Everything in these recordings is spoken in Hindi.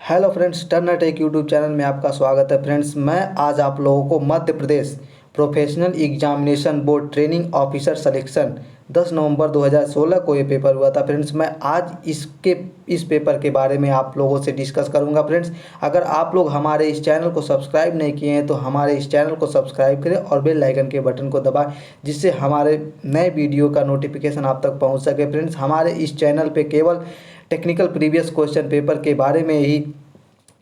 Hello friends, Turner take YouTube channel में आपका स्वागत है। फ्रेंड्स, मैं आज आप लोगों को Madhya Pradesh professional examination board training officer selection 10 नवंबर 2016 को ये पेपर हुआ था। फ्रेंड्स, मैं आज इस पेपर के बारे में आप लोगों से डिस्कस करूंगा। फ्रेंड्स, अगर आप लोग हमारे इस चैनल को सब्सक्राइब नहीं किए हैं तो हमारे इस चैनल को सब्सक्राइब करें और बेल आइकन के बटन को दबाएं, जिससे हमारे नए वीडियो का नोटिफिकेशन आप तक पहुँच सके। फ्रेंड्स, हमारे इस चैनल पर केवल टेक्निकल प्रीवियस क्वेश्चन पेपर के बारे में ही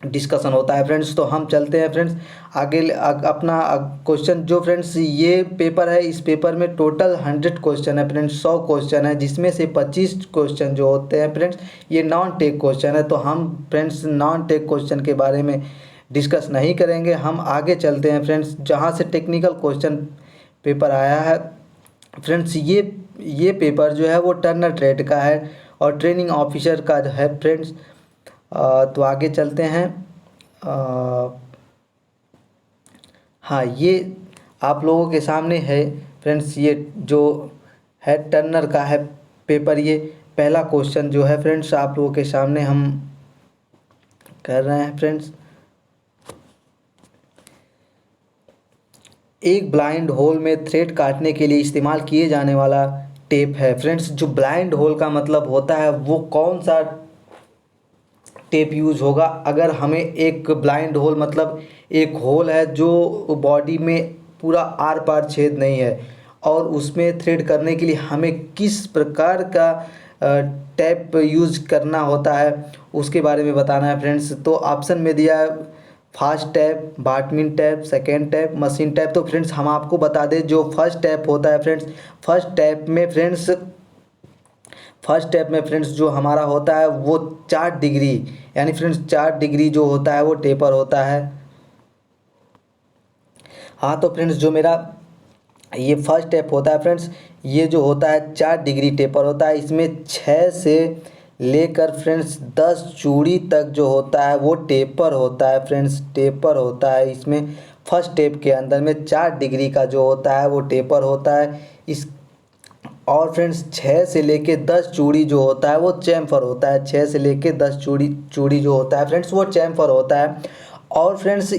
डिस्कशन होता है। फ्रेंड्स, तो हम चलते हैं फ्रेंड्स आगे अपना क्वेश्चन। जो फ्रेंड्स ये पेपर है, इस पेपर में टोटल 100 क्वेश्चन है फ्रेंड्स, 100 क्वेश्चन है, जिसमें से 25 क्वेश्चन जो होते हैं फ्रेंड्स ये नॉन टेक क्वेश्चन है। तो हम फ्रेंड्स नॉन टेक क्वेश्चन के बारे में डिस्कस नहीं करेंगे, हम आगे चलते हैं फ्रेंड्स जहाँ से टेक्निकल क्वेश्चन पेपर आया है। फ्रेंड्स, ये पेपर जो है वो टर्नर ट्रेड का है और ट्रेनिंग ऑफिसर का है फ्रेंड्स। तो आगे चलते हैं। हाँ, ये आप लोगों के सामने है फ्रेंड्स, ये जो है टर्नर का है पेपर। ये पहला क्वेश्चन जो है फ्रेंड्स आप लोगों के सामने हम कर रहे हैं। फ्रेंड्स, एक ब्लाइंड होल में थ्रेड काटने के लिए इस्तेमाल किए जाने वाला टेप है। फ्रेंड्स, जो ब्लाइंड होल का मतलब होता है वो कौन सा टेप यूज होगा? अगर हमें एक ब्लाइंड होल मतलब एक होल है जो बॉडी में पूरा आर पार छेद नहीं है और उसमें थ्रेड करने के लिए हमें किस प्रकार का टैप यूज करना होता है उसके बारे में बताना है। फ्रेंड्स, तो ऑप्शन में दिया है फास्ट टैप, बाटमिन tap, second tap, machine tap. तो फ्रेंड्स हम आपको बता दें, जो फर्स्ट टैप होता है फ्रेंड्स, फर्स्ट टैप में फ्रेंड्स जो हमारा होता है वो 4 डिग्री, यानी फ्रेंड्स 4 डिग्री जो होता है वो टेपर होता है। हाँ, तो फ्रेंड्स जो मेरा ये फर्स्ट स्टेप होता है फ्रेंड्स, ये जो होता है 4 डिग्री टेपर होता है। इसमें 6 से लेकर फ्रेंड्स 10 चूड़ी तक जो होता है वो टेपर होता है। फ्रेंड्स, टेपर होता है इसमें। फर्स्ट स्टेप के अंदर में 4 डिग्री का जो होता है वो टेपर होता है। इस और फ्रेंड्स 6 से लेके 10 चूड़ी जो होता है वो चैम्फर होता है। 6 से लेके 10 चूड़ी जो होता है फ्रेंड्स वो चैम्फर होता है। और फ्रेंड्स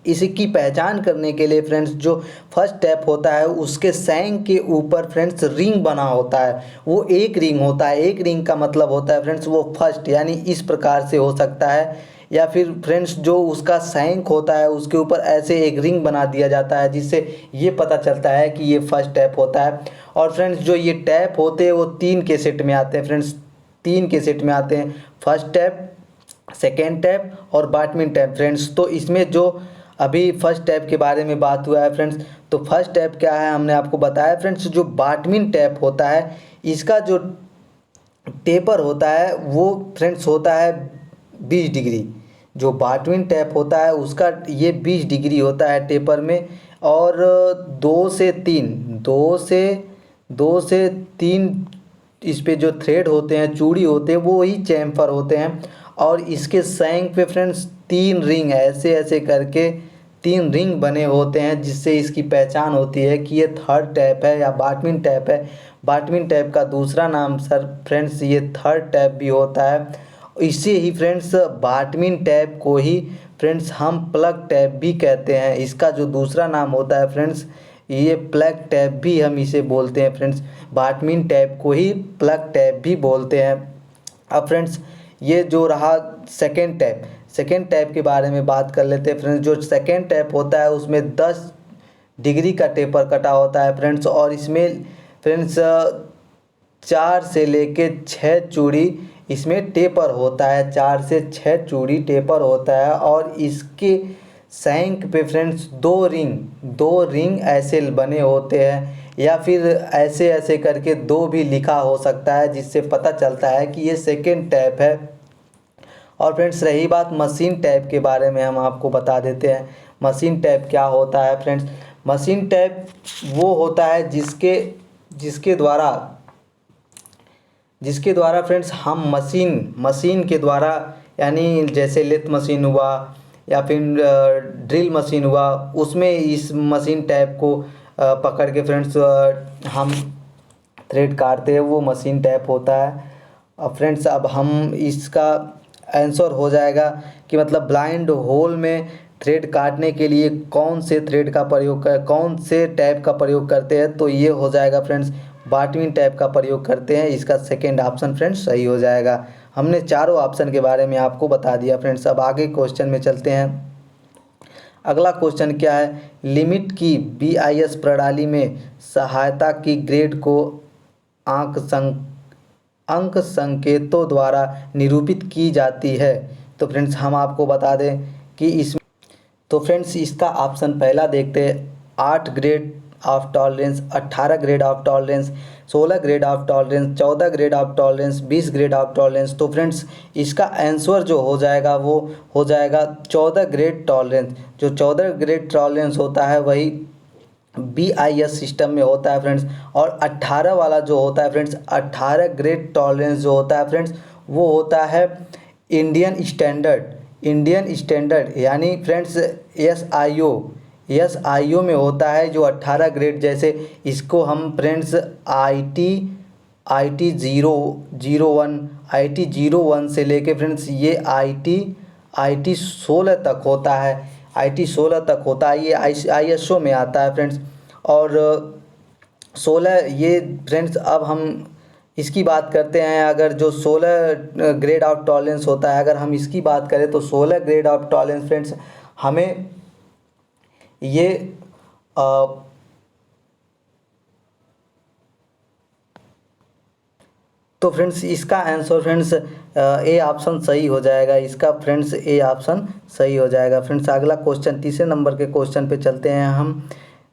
इसकी पहचान करने के लिए फ्रेंड्स जो फर्स्ट स्टेप होता है उसके सैंक के ऊपर फ्रेंड्स रिंग बना होता है, वो एक रिंग होता है। एक रिंग का मतलब होता है फ्रेंड्स वो फर्स्ट, यानी इस प्रकार से हो सकता है, या फिर फ्रेंड्स जो उसका सैंक होता है उसके ऊपर ऐसे एक रिंग बना दिया जाता है, जिससे ये पता चलता है कि ये फर्स्ट टैप होता है। और फ्रेंड्स जो ये टैप होते हैं वो 3 के सेट में आते हैं। फ्रेंड्स 3 के सेट में आते हैं, फर्स्ट टैप, सेकेंड टैप और बाटमिन टैप। फ्रेंड्स, तो इसमें जो अभी फर्स्ट टैप के बारे में बात हुआ है फ्रेंड्स, तो फर्स्ट टैप क्या है हमने आपको बताया। फ्रेंड्स, जो बाटमिन टैप होता है इसका जो टेपर होता है वो फ्रेंड्स होता है 20 डिग्री। जो बाटविन टैप होता है उसका ये 20 डिग्री होता है टेपर में। और 2 से 3 इस पे जो थ्रेड होते हैं, चूड़ी होते हैं, वो ही चैम्फर होते हैं। और इसके सैंक पे फ्रेंड्स 3 रिंग ऐसे ऐसे करके 3 रिंग बने होते हैं, जिससे इसकी पहचान होती है कि ये थर्ड टैप है या बाटमिन टैप है। बाटमिन टैप का दूसरा नाम सर फ्रेंड्स ये थर्ड टैप भी होता है। इसे ही फ्रेंड्स बाटमिन टैप को ही फ्रेंड्स हम प्लग टैप भी कहते हैं। इसका जो दूसरा नाम होता है फ्रेंड्स ये प्लग टैप भी हम इसे बोलते हैं। फ्रेंड्स, बाटमिन टैप को ही प्लग टैप भी बोलते हैं। अब फ्रेंड्स ये जो रहा सेकेंड टैप के बारे में बात कर लेते हैं। फ्रेंड्स, जो सेकेंड टैप होता है उसमें 10 डिग्री का टेपर कटा होता है फ्रेंड्स। और इसमें फ्रेंड्स 4 से लेके 6 चूड़ी इसमें टेपर होता है। 4 से 6 चूड़ी टेपर होता है। और इसके सैंक पे फ्रेंड्स 2 रिंग ऐसे बने होते हैं, या फिर ऐसे ऐसे करके 2 भी लिखा हो सकता है, जिससे पता चलता है कि ये सेकेंड टैप है। और फ्रेंड्स रही बात मशीन टैप के बारे में, हम आपको बता देते हैं मशीन टैप क्या होता है। फ्रेंड्स, मशीन टैप वो होता है जिसके द्वारा फ्रेंड्स हम मशीन के द्वारा, यानी जैसे लेथ मशीन हुआ या फिर ड्रिल मशीन हुआ, उसमें इस मशीन टैप को पकड़ के फ्रेंड्स हम थ्रेड काटते हैं, वो मशीन टैप होता है। अब फ्रेंड्स अब हम इसका आंसर हो जाएगा कि मतलब ब्लाइंड होल में थ्रेड काटने के लिए कौन से थ्रेड का प्रयोग कौन से टैप का प्रयोग करते हैं, तो ये हो जाएगा फ्रेंड्स बाटविन टैप का प्रयोग करते हैं। इसका सेकेंड ऑप्शन फ्रेंड्स सही हो जाएगा। हमने चारों ऑप्शन के बारे में आपको बता दिया फ्रेंड्स। अब आगे क्वेश्चन में चलते हैं। अगला क्वेश्चन क्या है, लिमिट की बीआईएस प्रणाली में सहायता की ग्रेड को अंक संकेतों द्वारा निरूपित की जाती है। तो फ्रेंड्स हम आपको बता दें कि इस तो फ्रेंड्स इसका ऑप्शन पहला देखते हैं, 8 grade of tolerance, 18 grade of tolerance, 16 grade of tolerance, 14 grade of tolerance, 20 grade of tolerance. तो फ्रेंड्स इसका आंसर जो हो जाएगा वो हो जाएगा 14 ग्रेड टॉलरेंस। जो 14 ग्रेड टॉलरेंस होता है वही बीआईएस सिस्टम में होता है फ्रेंड्स। और 18 वाला जो होता है फ्रेंड्स, 18 ग्रेड टॉलरेंस जो होता है फ्रेंड्स वो होता है इंडियन स्टैंडर्ड यानी फ्रेंड्स एसआईओ में होता है जो 18 ग्रेड। जैसे इसको हम फ्रेंड्स आई टी 001 से लेके फ्रेंड्स ये आई टी 16 तक होता है, ये आईएसओ में आता है फ्रेंड्स। और 16 ये फ्रेंड्स अब हम इसकी बात करते हैं। अगर जो 16 ग्रेड ऑफ टॉलरेंस होता है, अगर हम इसकी बात करें तो 16 ग्रेड ऑफ टॉलरेंस फ्रेंड्स हमें ये तो फ्रेंड्स इसका आंसर फ्रेंड्स ए ऑप्शन सही हो जाएगा। इसका फ्रेंड्स ए ऑप्शन सही हो जाएगा। फ्रेंड्स अगला क्वेश्चन, तीसरे नंबर के क्वेश्चन पे चलते हैं हम।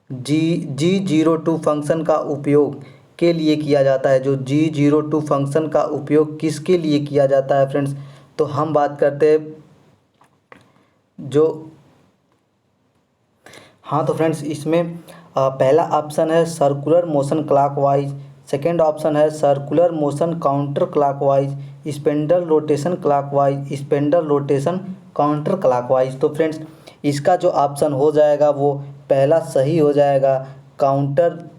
G02 फंक्शन का उपयोग के लिए किया जाता है। जो G02 फंक्शन का उपयोग किसके लिए किया जाता है फ्रेंड्स, तो हम बात करते हैं जो हाँ तो फ्रेंड्स इसमें पहला ऑप्शन है circular motion clockwise, second option है circular motion counter clockwise, spindle rotation clockwise, spindle rotation counter clockwise. तो फ्रेंड्स इसका जो ऑप्शन हो जाएगा वो पहला सही हो जाएगा, counter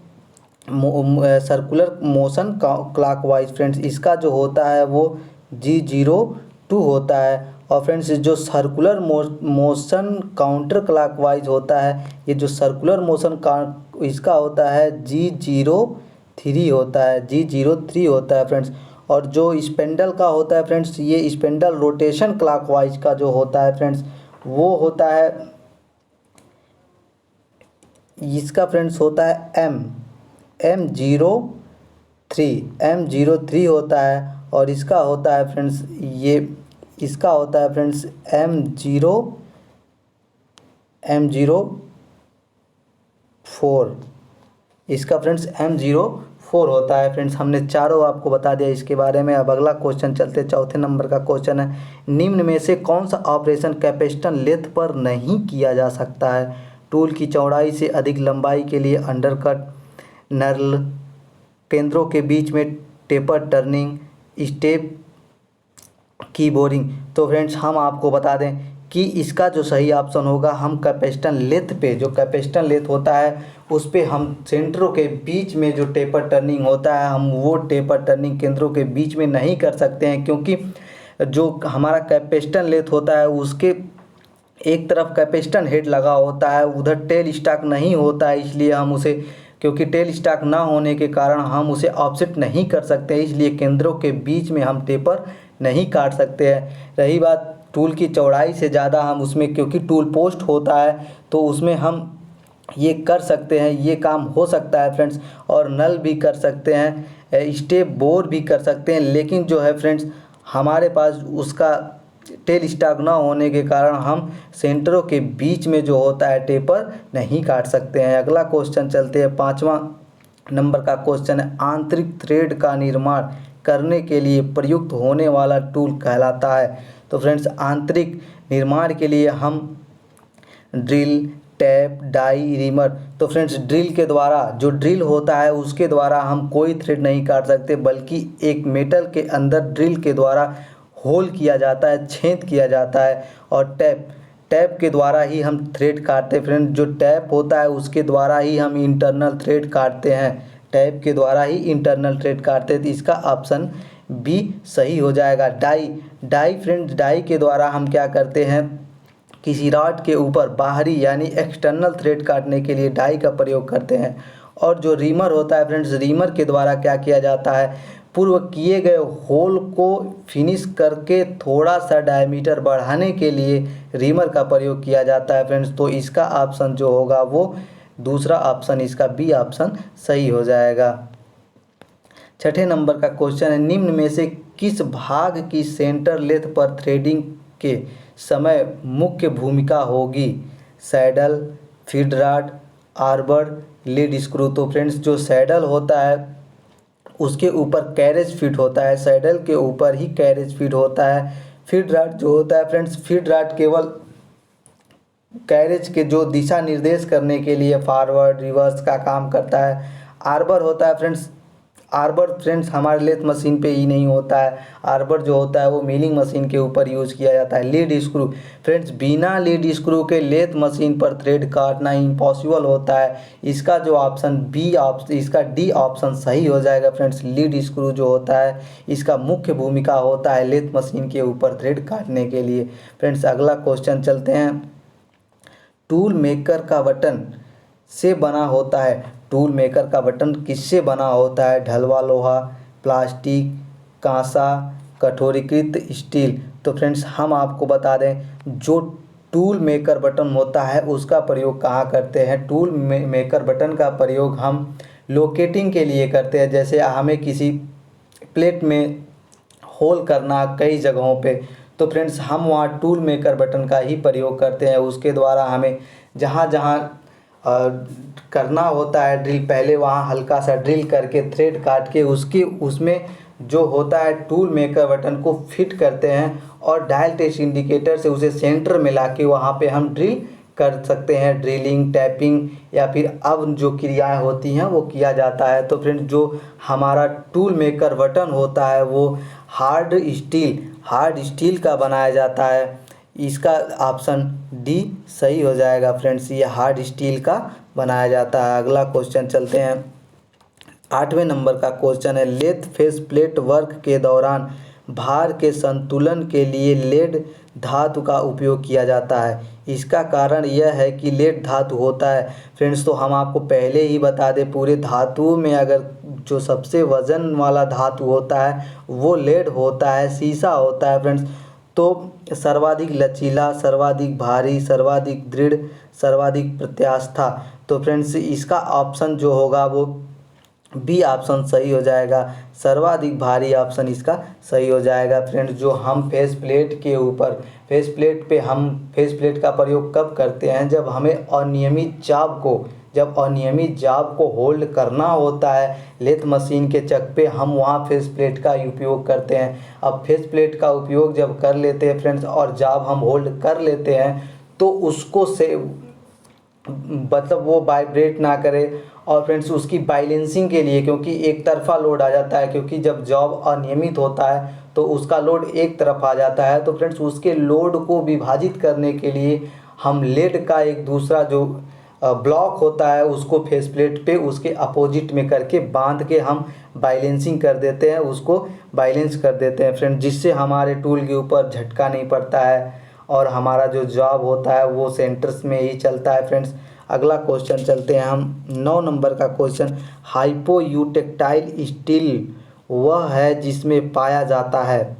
circular motion clockwise. Friends इसका जो होता है वो G02 होता है। और फ्रेंड्स जो सर्कुलर मोशन काउंटर क्लॉकवाइज होता है, ये जो सर्कुलर मोशन इसका होता है G03 होता है फ्रेंड्स। और जो स्पेंडल का होता है फ्रेंड्स, ये स्पेंडल रोटेशन क्लॉकवाइज का जो होता है फ्रेंड्स वो होता है, इसका फ्रेंड्स होता है M03 होता है। और इसका होता है फ्रेंड्स इसका होता है फ्रेंड्स M04, इसका फ्रेंड्स M04 होता है। फ्रेंड्स हमने चारों आपको बता दिया इसके बारे में। अब अगला क्वेश्चन चलते, चौथे नंबर का क्वेश्चन है, निम्न में से कौन सा ऑपरेशन कैपेसिटर लेथ पर नहीं किया जा सकता है। टूल की चौड़ाई से अधिक लंबाई के लिए अंडरकट, नर्ल, केंद्रों के बीच में टेपर टर्निंग, स्टेप की बोरिंग। तो फ्रेंड्स हम आपको बता दें कि इसका जो सही ऑप्शन होगा, हम कैपेसिटर लेथ पे, जो कैपेसिटर लेथ होता है उस पे हम सेंटरों के बीच में जो टेपर टर्निंग होता है, हम वो टेपर टर्निंग केंद्रों के बीच में नहीं कर सकते हैं। क्योंकि जो हमारा कैपेसिटर लेथ होता है उसके एक तरफ कैपेसिटर हेड लगा होता है, उधर टेल स्टॉक नहीं होता है। इसलिए हम उसे, क्योंकि टेल स्टॉक ना होने के कारण हम उसे ऑफसेट नहीं कर सकते, इसलिए केंद्रों के बीच में हम टेपर नहीं काट सकते हैं। रही बात टूल की चौड़ाई से ज़्यादा हम उसमें, क्योंकि टूल पोस्ट होता है तो उसमें हम ये कर सकते हैं, ये काम हो सकता है फ्रेंड्स। और नल भी कर सकते हैं, स्टेप बोर भी कर सकते हैं। लेकिन जो है फ्रेंड्स हमारे पास उसका टेल स्टॉक ना होने के कारण हम सेंटरों के बीच में जो होता है टेपर नहीं काट सकते हैं। अगला क्वेश्चन चलते हैं, पाँचवा नंबर का क्वेश्चन है, आंतरिक थ्रेड का निर्माण करने के लिए प्रयुक्त होने वाला टूल कहलाता है। तो फ्रेंड्स आंतरिक निर्माण के लिए हम ड्रिल, टैप, डाई, रीमर। तो फ्रेंड्स ड्रिल के द्वारा, जो ड्रिल होता है उसके द्वारा हम कोई थ्रेड नहीं काट सकते, बल्कि एक मेटल के अंदर ड्रिल के द्वारा होल किया जाता है, छेद किया जाता है। और टैप के द्वारा ही हम थ्रेड काटते हैं। फ्रेंड जो टैप होता है उसके द्वारा ही हम इंटरनल थ्रेड काटते हैं, टैप के द्वारा ही इंटरनल थ्रेड काटते हैं। तो इसका ऑप्शन बी सही हो जाएगा। डाई फ्रेंड्स, डाई के द्वारा हम क्या करते हैं, किसी रॉड के ऊपर बाहरी यानी एक्सटर्नल थ्रेड काटने के लिए डाई का प्रयोग करते हैं। और जो रीमर होता है फ्रेंड्स, रीमर के द्वारा क्या किया जाता है, पूर्व किए गए होल को फिनिश करके थोड़ा सा डायमीटर बढ़ाने के लिए रीमर का प्रयोग किया जाता है फ्रेंड्स। तो इसका ऑप्शन जो होगा वो दूसरा ऑप्शन, इसका बी ऑप्शन सही हो जाएगा। छठे नंबर का क्वेश्चन है, निम्न में से किस भाग की सेंटर लेथ पर थ्रेडिंग के समय मुख्य भूमिका होगी, saddle, feed rod, arbor, lead screw. तो फ्रेंड्स जो सैडल होता है उसके ऊपर कैरेज फिट होता है, सैडल के ऊपर ही कैरेज फिट होता है। फीड रॉड जो होता है फ्रेंड्स, फीड रॉड केवल कैरेज के जो दिशा निर्देश करने के लिए फॉरवर्ड रिवर्स का काम करता है। आर्बर होता है फ्रेंड्स, आर्बर फ्रेंड्स हमारे लेथ मशीन पे ही नहीं होता है, आर्बर जो होता है वो मिलिंग मशीन के ऊपर यूज़ किया जाता है। लीड स्क्रू फ्रेंड्स, बिना लीड स्क्रू के लेथ मशीन पर थ्रेड काटना इम्पॉसिबल होता है। इसका जो ऑप्शन बी ऑप्शन, इसका डी ऑप्शन सही हो जाएगा फ्रेंड्स। लीड स्क्रू जो होता है इसका मुख्य भूमिका होता है लेथ मशीन के ऊपर थ्रेड काटने के लिए। फ्रेंड्स अगला क्वेश्चन चलते हैं, टूल मेकर का बटन से बना होता है, टूल मेकर का बटन किससे बना होता है, ढलवा लोहा, प्लास्टिक, कांसा, कठोरीकृत स्टील। तो फ्रेंड्स हम आपको बता दें, जो टूल मेकर बटन होता है उसका प्रयोग कहाँ करते हैं, टूल मेकर बटन का प्रयोग हम लोकेटिंग के लिए करते हैं। जैसे हमें किसी प्लेट में होल करना कई जगहों पे, तो फ्रेंड्स हम वहाँ टूल मेकर बटन का ही प्रयोग करते हैं। उसके द्वारा हमें जहाँ जहाँ करना होता है ड्रिल, पहले वहाँ हल्का सा ड्रिल करके थ्रेड काट के उसमें जो होता है टूल मेकर बटन को फिट करते हैं और डायल टेस्ट इंडिकेटर से उसे सेंटर में लाके वहाँ पे हम ड्रिल कर सकते हैं। ड्रिलिंग, टैपिंग या फिर अब जो क्रियाएं होती हैं वो किया जाता है। तो फ्रेंड्स जो हमारा टूल मेकर बटन होता है वो हार्ड स्टील का बनाया जाता है। इसका ऑप्शन डी सही हो जाएगा फ्रेंड्स, ये हार्ड स्टील का बनाया जाता है। अगला क्वेश्चन चलते हैं, 8वें नंबर का क्वेश्चन है, लेथ फेस प्लेट वर्क के दौरान भार के संतुलन के लिए लेड धातु का उपयोग किया जाता है। इसका कारण यह है कि लेड धातु होता है फ्रेंड्स, तो हम आपको पहले ही बता दें, पूरे धातुओं में अगर जो सबसे वजन वाला धातु होता है वो लेड होता है, सीसा होता है फ्रेंड्स। तो सर्वाधिक लचीला, सर्वाधिक भारी, सर्वाधिक दृढ़, सर्वाधिक प्रत्यास्था। तो फ्रेंड्स इसका ऑप्शन जो होगा वो बी ऑप्शन सही हो जाएगा, सर्वाधिक भारी ऑप्शन इसका सही हो जाएगा। फ्रेंड्स जो हम फेस प्लेट के ऊपर, फेस प्लेट का प्रयोग कब करते हैं, जब हमें अनियमित जाब को होल्ड करना होता है लेथ मशीन के चक पे, हम वहाँ फेस प्लेट का उपयोग करते हैं। अब फेस प्लेट का उपयोग जब कर लेते हैं फ्रेंड्स और जाब हम होल्ड कर लेते हैं तो उसको से मतलब वो वाइब्रेट ना करे, और फ्रेंड्स उसकी बैलेंसिंग के लिए, क्योंकि एक तरफा लोड आ जाता है, क्योंकि जब जॉब अनियमित होता है तो उसका लोड एक तरफ आ जाता है, तो फ्रेंड्स उसके लोड को विभाजित करने के लिए हम लेड का एक दूसरा जो ब्लॉक होता है उसको फेस प्लेट पे उसके अपोजिट में करके बांध के हम बैलेंसिंग कर देते हैं, उसको बैलेंस कर देते हैं फ्रेंड, जिससे हमारे टूल के ऊपर झटका नहीं पड़ता है और हमारा जो जॉब होता है वो सेंटर्स में ही चलता है फ्रेंड्स। अगला क्वेश्चन चलते हैं हम, 9 नंबर का क्वेश्चन, हाइपोयूटेक्टाइल स्टील वह है जिसमें पाया जाता है।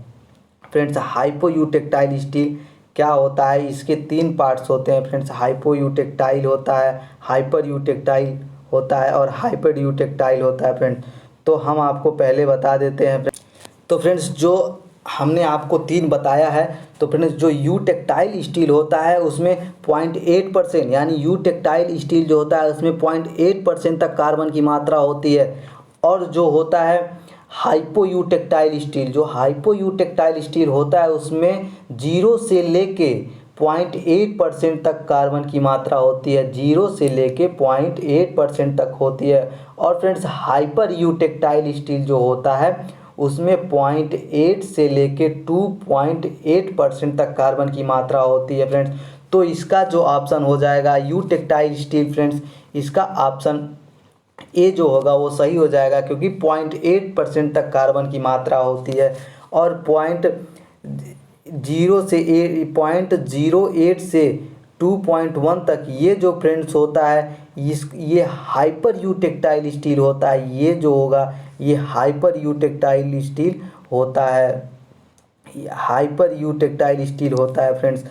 फ्रेंड्स हाइपोयूटेक्टाइल स्टील क्या होता है, इसके 3 पार्ट्स होते हैं फ्रेंड्स, हाइपोयूटेक्टाइल होता है, हाइपर यूटेक्टाइल होता है और हाइपर यूटेक्टाइल होता है फ्रेंड्स। तो हम आपको पहले बता देते हैं। तो फ्रेंड्स जो हमने आपको 3 बताया है, तो फ्रेंड्स जो यूटेक्टाइल स्टील होता है उसमें 0.8% यानी यूटेक्टाइल स्टील जो होता है उसमें 0.8% तक कार्बन की मात्रा होती है। और जो होता है हाइपोयूटेक्टाइल स्टील, जो हाइपोयूटेक्टाइल स्टील होता है उसमें 0 से लेके 0.8% तक कार्बन की मात्रा होती है, 0 से लेके 0.8% तक होती है। और फ्रेंड्स हाइपर यूटेक्टाइल स्टील जो होता है उसमें 0.8 से लेके 2.8% तक कार्बन की मात्रा होती है फ्रेंड्स। तो इसका जो ऑप्शन हो जाएगा यूटेक्टाइल स्टील फ्रेंड्स, इसका ऑप्शन ए जो होगा वो सही हो जाएगा, क्योंकि 0.8% तक कार्बन की मात्रा होती है और 0.08 से 2.1 तक ये जो फ्रेंड्स होता है ये हाइपर यूटेक्टाइल स्टील होता है। ये जो होगा ये हाइपर यूटेक्टाइल स्टील होता है, हाइपर यूटेक्टाइल स्टील होता है फ्रेंड्स।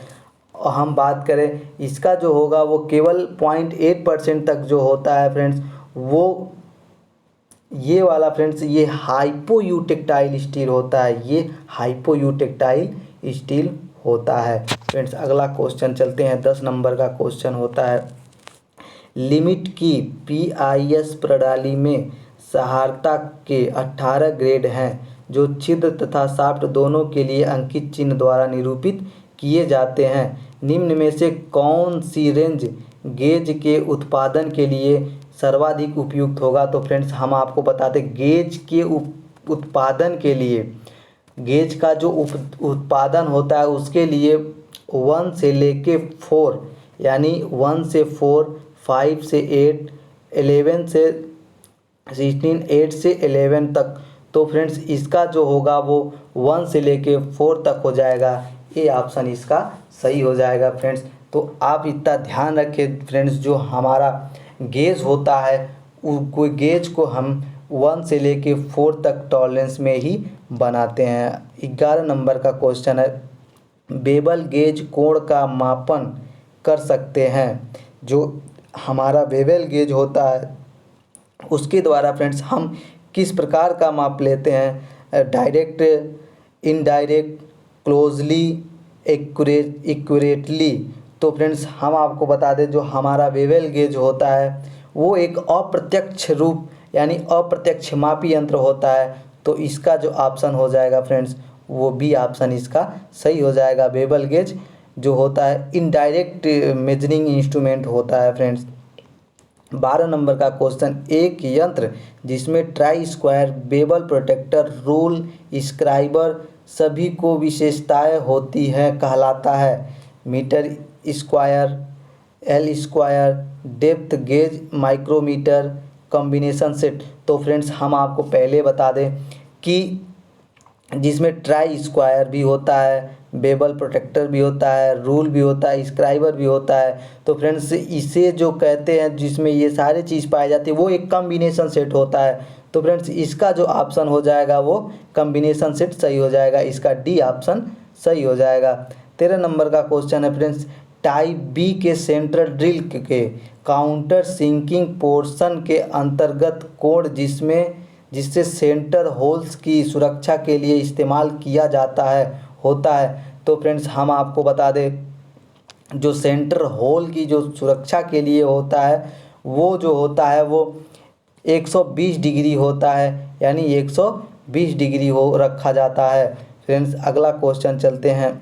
हम बात करें इसका जो होगा वो केवल 0.8% तक जो होता है फ्रेंड्स, वो ये वाला फ्रेंड्स ये हाइपो यूटेक्टाइल स्टील होता है, ये हाइपो यूटेक्टाइल स्टील होता है फ्रेंड्स। अगला क्वेश्चन चलते हैं, 10 नंबर का क्वेश्चन होता है, लिमिट की पीआईएस प्रणाली में सहारता के 18 ग्रेड हैं जो छिद्र तथा शाफ्ट दोनों के लिए अंकित चिन्ह द्वारा निरूपित किए जाते हैं। निम्न में से कौन सी रेंज गेज के उत्पादन के लिए सर्वाधिक उपयुक्त होगा? तो फ्रेंड्स हम आपको बता दें गेज के उत्पादन के लिए, गेज का जो उत्पादन होता है उसके लिए 1 से लेके 4 यानी 1 से 4, 5 से 8, 11 से 16, 8 से 11 तक। तो फ्रेंड्स इसका जो होगा वो 1 से लेके 4 तक हो जाएगा, ये ऑप्शन इसका सही हो जाएगा फ्रेंड्स। तो आप इतना ध्यान रखें फ्रेंड्स, जो हमारा गेज होता है कोई गेज को हम 1 से लेके 4 तक टॉलरेंस में ही बनाते हैं। 11 नंबर का क्वेश्चन है, बेबल गेज कोण का मापन कर सकते हैं। जो हमारा बेबल गेज होता है उसके द्वारा फ्रेंड्स हम किस प्रकार का माप लेते हैं? Direct, indirect, closely, accurately. तो फ्रेंड्स हम आपको बता दें जो हमारा बेबल गेज होता है वो एक अप्रत्यक्ष रूप यानी अप्रत्यक्ष मापी यंत्र होता है। तो इसका जो ऑप्शन हो जाएगा फ्रेंड्स वो बी ऑप्शन इसका सही हो जाएगा। बेबल गेज जो होता है इनडायरेक्ट मेजरिंग इंस्ट्रूमेंट होता है फ्रेंड्स। 12 नंबर का क्वेश्चन, एक यंत्र जिसमें try square, bevel protractor, rule, scriber सभी को विशेषताएं होती हैं कहलाता है? Metre square, L square, depth gauge, micrometer, combination set. तो फ्रेंड्स हम आपको पहले बता दें कि जिसमें ट्राई स्क्वायर भी होता है, बेबल प्रोटेक्टर भी होता है, रूल भी होता है, स्क्राइबर भी होता है। तो फ्रेंड्स इसे जो कहते हैं जिसमें ये सारी चीज़ पाई जाती है वो एक कॉम्बिनेशन सेट होता है। तो फ्रेंड्स इसका जो ऑप्शन हो जाएगा वो कॉम्बिनेशन सेट सही हो जाएगा, इसका डी ऑप्शन सही हो जाएगा। 13 नंबर का क्वेश्चन है फ्रेंड्स, टाइप बी के सेंट्रल ड्रिल के काउंटर सिंकिंग पोर्शन के अंतर्गत कोड जिससे सेंटर होल्स की सुरक्षा के लिए इस्तेमाल किया जाता है होता है। तो फ्रेंड्स हम आपको बता दें जो सेंटर होल की जो सुरक्षा के लिए होता है वो जो होता है वो 120 डिग्री होता है, यानी 120 डिग्री हो रखा जाता है फ्रेंड्स। अगला क्वेश्चन चलते हैं,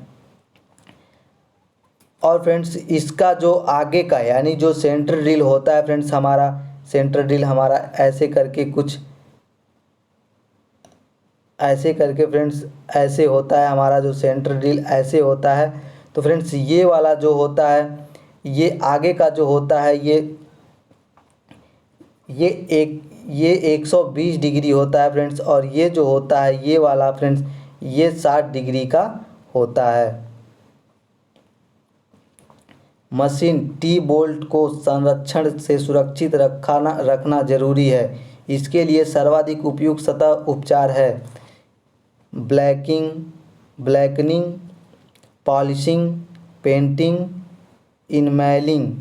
और फ्रेंड्स इसका जो आगे का यानी जो सेंटर ड्रिल होता है फ्रेंड्स, हमारा सेंटर ड्रिल हमारा ऐसे करके कुछ ऐसे करके फ्रेंड्स ऐसे होता है, हमारा जो सेंटर ड्रिल ऐसे होता है। तो फ्रेंड्स ये वाला जो होता है ये आगे का जो होता है ये 120 डिग्री होता है फ्रेंड्स, और ये जो होता है ये वाला फ्रेंड्स ये 60 डिग्री का होता है। मशीन टी बोल्ट को संरक्षण से सुरक्षित रखना जरूरी है, इसके लिए सर्वाधिक उपयुक्त सतह उपचार है ब्लैकनिंग, पॉलिशिंग, पेंटिंग, इनमेलिंग।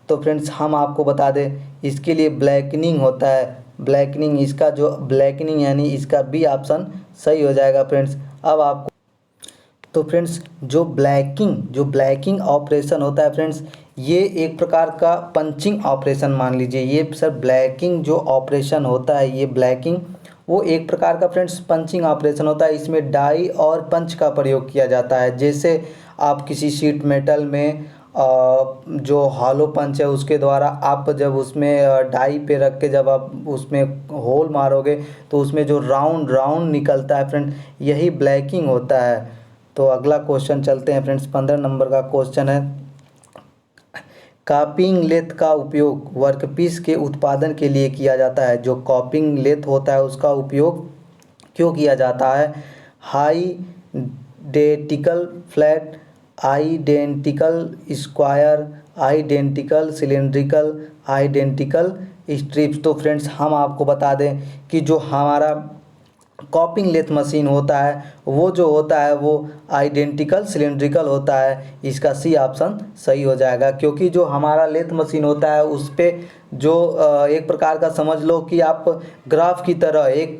तो फ्रेंड्स हम आपको बता दें इसके लिए ब्लैकनिंग होता है, ब्लैकनिंग, इसका जो ब्लैकनिंग यानी इसका बी ऑप्शन सही हो जाएगा फ्रेंड्स। अब आपको तो फ्रेंड्स जो ब्लैकिंग ऑपरेशन होता है फ्रेंड्स ये एक प्रकार का पंचिंग ऑपरेशन मान लीजिए। ये सर ब्लैकिंग जो ऑपरेशन होता है ये ब्लैकिंग वो एक प्रकार का फ्रेंड्स पंचिंग ऑपरेशन होता है। इसमें डाई और पंच का प्रयोग किया जाता है। जैसे आप किसी शीट मेटल में जो हॉलो पंच है उसके द्वारा आप जब उसमें डाई पे रख के जब आप उसमें होल मारोगे तो उसमें जो राउंड निकलता है फ्रेंड यही ब्लैकिंग होता है। तो अगला क्वेश्चन चलते हैं फ्रेंड्स, 15 नंबर का क्वेश्चन है, कॉपिंग लेथ का उपयोग वर्कपीस के उत्पादन के लिए किया जाता है। जो कॉपिंग लेथ होता है उसका उपयोग क्यों किया जाता है? Identical flat, identical square, identical cylindrical, identical strips. तो फ्रेंड्स हम आपको बता दें कि जो हमारा कॉपिंग लेथ मशीन होता है वो जो होता है वो आइडेंटिकल सिलेंड्रिकल होता है। इसका सी ऑप्शन सही हो जाएगा, क्योंकि जो हमारा लेथ मशीन होता है उस पर जो एक प्रकार का समझ लो कि आप ग्राफ की तरह एक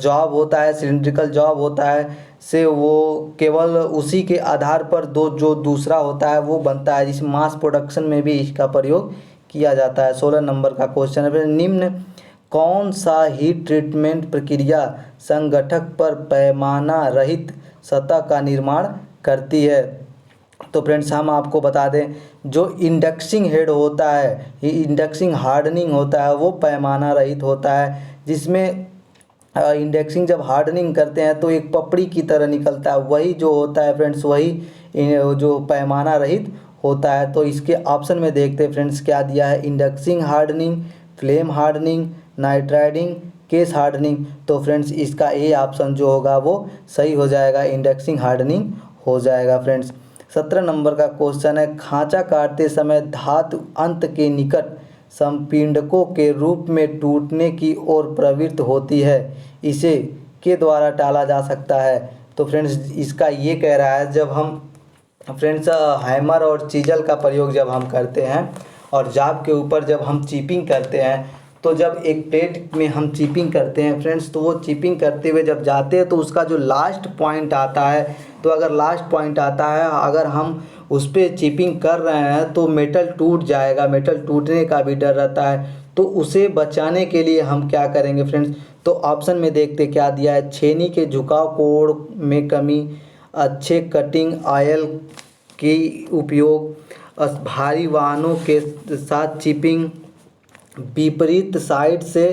जॉब होता है, सिलेंड्रिकल जॉब होता है से वो केवल उसी के आधार पर जो दूसरा होता है वो बनता है, जिस मास प्रोडक्शन में भी इसका प्रयोग किया जाता है। 16 नंबर का क्वेश्चन है, निम्न कौन सा हीट ट्रीटमेंट प्रक्रिया संगठक पर पैमाना रहित सतह का निर्माण करती है? तो फ्रेंड्स हम आपको बता दें, जो इंडक्सिंग हेड होता है, ये इंडक्सिंग हार्डनिंग होता है, वो पैमाना रहित होता है, जिसमें इंडेक्सिंग जब हार्डनिंग करते हैं तो एक पपड़ी की तरह निकलता है, वही जो होता है फ्रेंड्स वही जो पैमाना रहित होता है। तो इसके ऑप्शन में देखते हैं फ्रेंड्स क्या दिया है, induction hardening, flame hardening, nitriding, case hardening. तो फ्रेंड्स इसका ए ऑप्शन जो होगा वो सही हो जाएगा, इंडक्सिंग हार्डनिंग हो जाएगा फ्रेंड्स। 17 नंबर का क्वेश्चन है, खांचा काटते समय धातु अंत के निकट संपीड़कों के रूप में टूटने की ओर प्रवृत्त होती है, इसे के द्वारा टाला जा सकता है? तो फ्रेंड्स इसका ये कह रहा है, जब हम फ्रेंड्स हैमर और चीजल का प्रयोग जब हम करते हैं और जाब के ऊपर जब हम चिपिंग करते हैं, तो जब एक प्लेट में हम चिपिंग करते हैं फ्रेंड्स, तो वो चिपिंग करते हुए जब जाते हैं तो उसका जो लास्ट पॉइंट आता है, तो अगर लास्ट पॉइंट आता है अगर हम उस पर चिपिंग कर रहे हैं तो मेटल टूट जाएगा, मेटल टूटने का भी डर रहता है। तो उसे बचाने के लिए हम क्या करेंगे फ्रेंड्स? तो ऑप्शन में देखते क्या दिया है, छेनी के झुकाव कोण में कमी, अच्छे कटिंग ऑयल की उपयोग, भारी वाहनों के साथ चिपिंग, विपरीत साइड से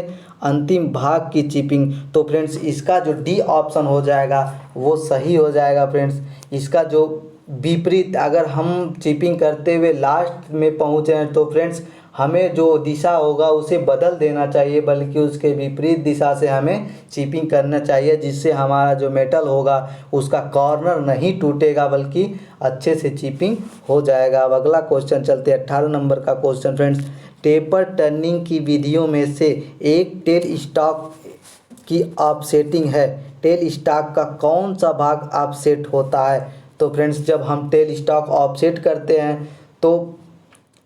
अंतिम भाग की चिपिंग। तो फ्रेंड्स इसका जो डी ऑप्शन हो जाएगा वो सही हो जाएगा फ्रेंड्स। इसका जो विपरीत, अगर हम चिपिंग करते हुए लास्ट में पहुँचे हैं तो फ्रेंड्स हमें जो दिशा होगा उसे बदल देना चाहिए, बल्कि उसके विपरीत दिशा से हमें चिपिंग करना चाहिए, जिससे हमारा जो मेटल होगा उसका कॉर्नर नहीं टूटेगा बल्कि अच्छे से चिपिंग हो जाएगा। अब अगला क्वेश्चन चलते हैं, 18 नंबर का क्वेश्चन फ्रेंड्स, टेपर टर्निंग की विधियों में से एक टेल स्टॉक की ऑफसेटिंग है, टेल स्टॉक का कौन सा भाग ऑफसेट होता है? तो फ्रेंड्स जब हम टेल स्टॉक ऑफसेट करते हैं तो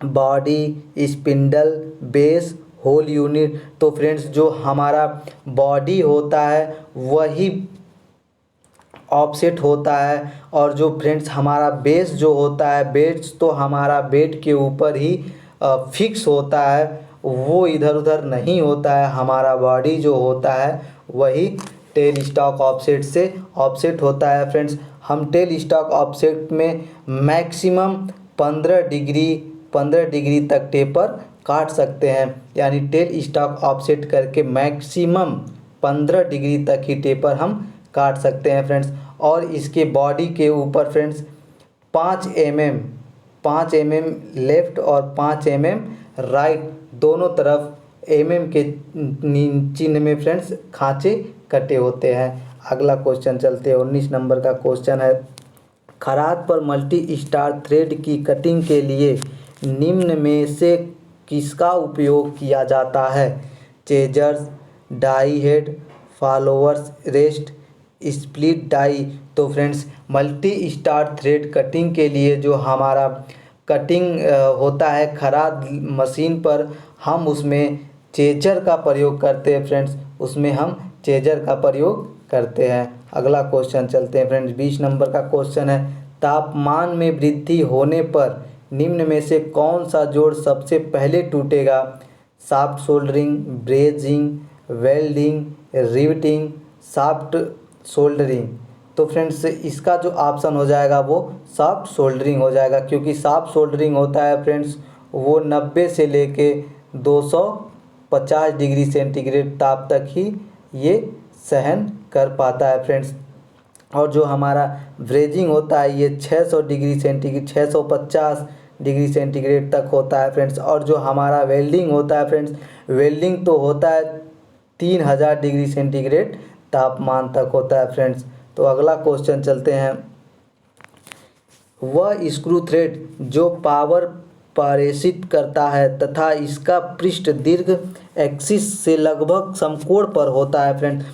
body, spindle, base, hole unit. तो फ्रेंड्स जो हमारा बॉडी होता है वही ऑफसेट होता है, और जो फ्रेंड्स हमारा बेस जो होता है, बेस तो हमारा बेड के ऊपर ही फिक्स होता है, वो इधर उधर नहीं होता है। हमारा बॉडी जो होता है वही टेल स्टॉक ऑफसेट से ऑफसेट होता है फ्रेंड्स। हम टेल स्टॉक ऑफसेट में मैक्सिमम 15 डिग्री तक टेपर काट सकते हैं, यानी टेल स्टॉक ऑफसेट करके मैक्सिमम 15 डिग्री तक ही टेपर हम काट सकते हैं फ्रेंड्स। और इसके बॉडी के ऊपर फ्रेंड्स 5 mm लेफ़्ट और 5 mm राइट, दोनों तरफ के चिन्ह में फ्रेंड्स खांचे कटे होते हैं। अगला क्वेश्चन चलते हैं, 19 नंबर का क्वेश्चन है, खराद पर मल्टी स्टार थ्रेड की कटिंग के लिए निम्न में से किसका उपयोग किया जाता है? Chasers, die head, followers rest, split die. तो friends multi start thread cutting के लिए जो हमारा कटिंग होता है खराद मशीन पर, हम उसमें चेजर का प्रयोग करते हैं फ्रेंड्स, उसमें हम चेजर का प्रयोग करते हैं। अगला क्वेश्चन चलते हैं फ्रेंड्स, 20 नंबर का क्वेश्चन है, तापमान में वृद्धि होने पर निम्न में से कौन सा जोड़ सबसे पहले टूटेगा? Soft soldering, brazing, welding, riveting, soft soldering. तो फ्रेंड्स इसका जो ऑप्शन हो जाएगा वो सॉफ्ट सोल्डरिंग हो जाएगा, क्योंकि सॉफ्ट सोल्डरिंग होता है फ्रेंड्स वो 90 से लेके 250 डिग्री सेंटीग्रेड ताप तक ही ये सहन कर पाता है फ्रेंड्स। और जो हमारा ब्रेजिंग होता है ये 600 डिग्री सेंटीग्रेड, 650 डिग्री सेंटीग्रेड तक होता है फ्रेंड्स। और जो हमारा वेल्डिंग होता है फ्रेंड्स, वेल्डिंग तो होता है 3000 डिग्री सेंटीग्रेड तापमान तक होता है फ्रेंड्स। तो अगला क्वेश्चन चलते हैं। वह स्क्रू थ्रेड जो पावर पारेषित करता है तथा इसका पृष्ठ दीर्घ एक्सिस से लगभग समकोण पर होता है फ्रेंड्स।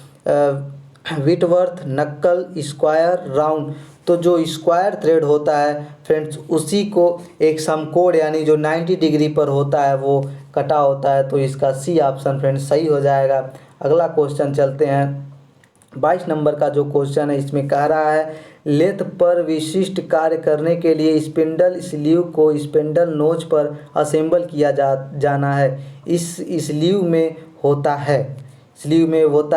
विटवर्थ, नक्कल, स्क्वायर, राउंड। तो जो स्क्वायर थ्रेड होता है फ्रेंड्स, उसी को एक समकोण यानी जो 90 डिग्री पर होता है वो कटा होता है। तो इसका सी ऑप्शन फ्रेंड्स सही हो जाएगा। अगला क्वेश्चन चलते हैं। 22 नंबर का जो क्वेश्चन है इसमें कह रहा है लेथ पर विशिष्ट कार्य करने के लिए स्पिंडल स्लीव को स्पिंडल नोच पर असेंबल किया जाना है। इस स्लीव में होता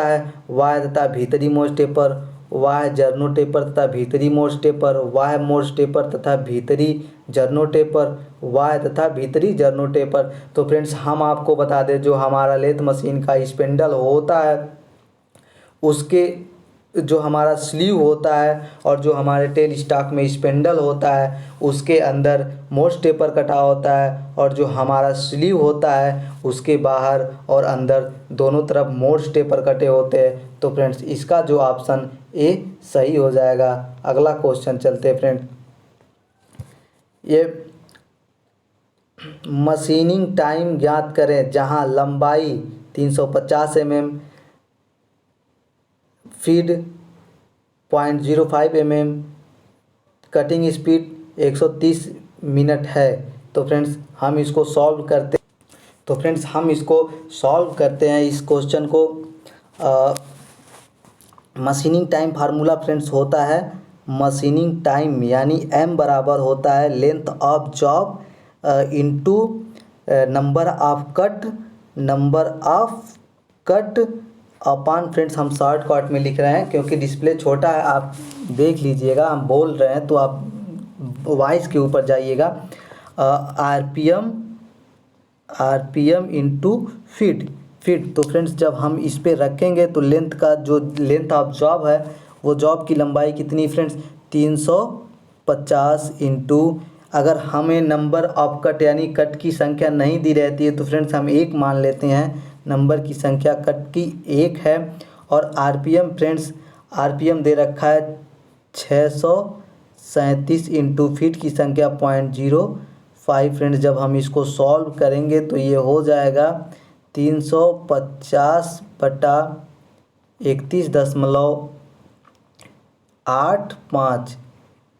है वाह्य तथा भीतरी मोड़ टेपर, वाह्य जर्नो टेपर तथा भीतरी मोड़ टेपर, वाह्य मोड़ टेपर तथा भीतरी जर्नो टेपर, वाह्य तथा भीतरी जर्नो टेपर। तो फ्रेंड्स हम आपको बता दें जो हमारा लेथ मशीन का स्पिंडल होता है उसके जो हमारा स्लीव होता है और जो हमारे टेल स्टॉक में स्पिंडल होता है उसके अंदर मोस्ट टेपर कटा होता है, और जो हमारा स्लीव होता है उसके बाहर और अंदर दोनों तरफ मोस्ट टेपर कटे होते हैं। तो फ्रेंड्स इसका जो ऑप्शन ए सही हो जाएगा। अगला क्वेश्चन चलते हैं फ्रेंड। ये मशीनिंग टाइम ज्ञात करें जहां लंबाई 350 mm, feed 0.05 mm, cutting speed 130 minute है। तो फ्रेंड्स हम इसको सॉल्व करते हैं इस क्वेश्चन को। मशीनिंग टाइम फार्मूला फ्रेंड्स होता है मशीनिंग टाइम यानी m बराबर होता है length of job into number of cut upon friends हम शॉर्टकट में लिख रहे हैं क्योंकि डिस्प्ले छोटा है, आप देख लीजिएगा। हम बोल रहे हैं तो आप वॉइस के ऊपर जाइएगा। RPM into feet. तो फ्रेंड्स जब हम इस पे रखेंगे तो लेंथ ऑफ जॉब है वो जॉब की लंबाई कितनी फ्रेंड्स 350 इंटू, अगर हमें नंबर ऑफ कट यानी कट की संख्या नहीं दी रहती है तो फ्रेंड्स हम एक मान लेते हैं, नंबर की संख्या कट की 1 है। और आरपीएम फ्रेंड्स आरपीएम दे रखा है 637 इंटू फीट की संख्या 0.05। फ्रेंड्स जब हम इसको सॉल्व करेंगे तो ये हो जाएगा 350 बटा 31.85।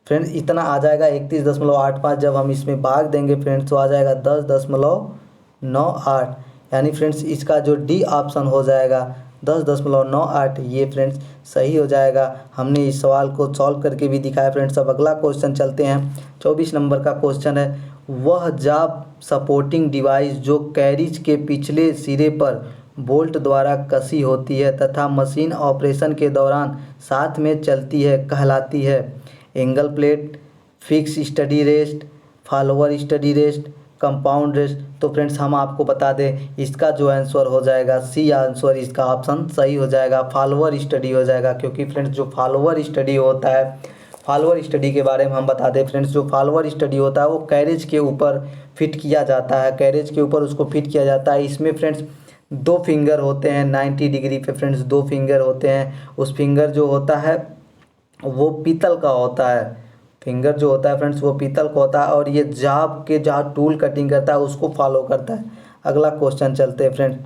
फ्रेंड्स इतना आ जाएगा 31.85। जब हम इसमें भाग देंगे फ्रेंड्स तो आ जाएगा 10.98, यानी फ्रेंड्स इसका जो डी ऑप्शन हो जाएगा 10.98। ये फ्रेंड्स सही हो जाएगा। हमने इस सवाल को सॉल्व करके भी दिखाया फ्रेंड्स। अब अगला क्वेश्चन चलते हैं। 24 नंबर का क्वेश्चन है वह जॉब सपोर्टिंग डिवाइस जो कैरिज के पिछले सिरे पर बोल्ट द्वारा कसी होती है तथा मशीन ऑपरेशन के दौरान साथ में चलती है कहलाती है angle plate, fix study rest, follower study rest, compound rest. तो फ्रेंड्स हम आपको बता दें इसका जो आंसर हो जाएगा सी आंसर, इसका ऑप्शन सही हो जाएगा, फॉलोअर स्टडी हो जाएगा। क्योंकि फ्रेंड्स जो फॉलोअर स्टडी होता है, फॉलोअर स्टडी के बारे में हम बता दें फ्रेंड्स, जो फॉलोअर स्टडी होता है वो कैरेज के ऊपर फिट किया जाता है, कैरेज के ऊपर उसको फिट किया जाता है। इसमें फ्रेंड्स 2 फिंगर होते हैं 90 डिग्री पे फ्रेंड्स 2 फिंगर होते हैं। उस फिंगर जो होता है वो पीतल का होता है, फिंगर जो होता है फ्रेंड्स वो पीतल का होता है, और ये जॉब के जहाँ टूल कटिंग करता है उसको फॉलो करता है। अगला क्वेश्चन चलते हैं फ्रेंड्स।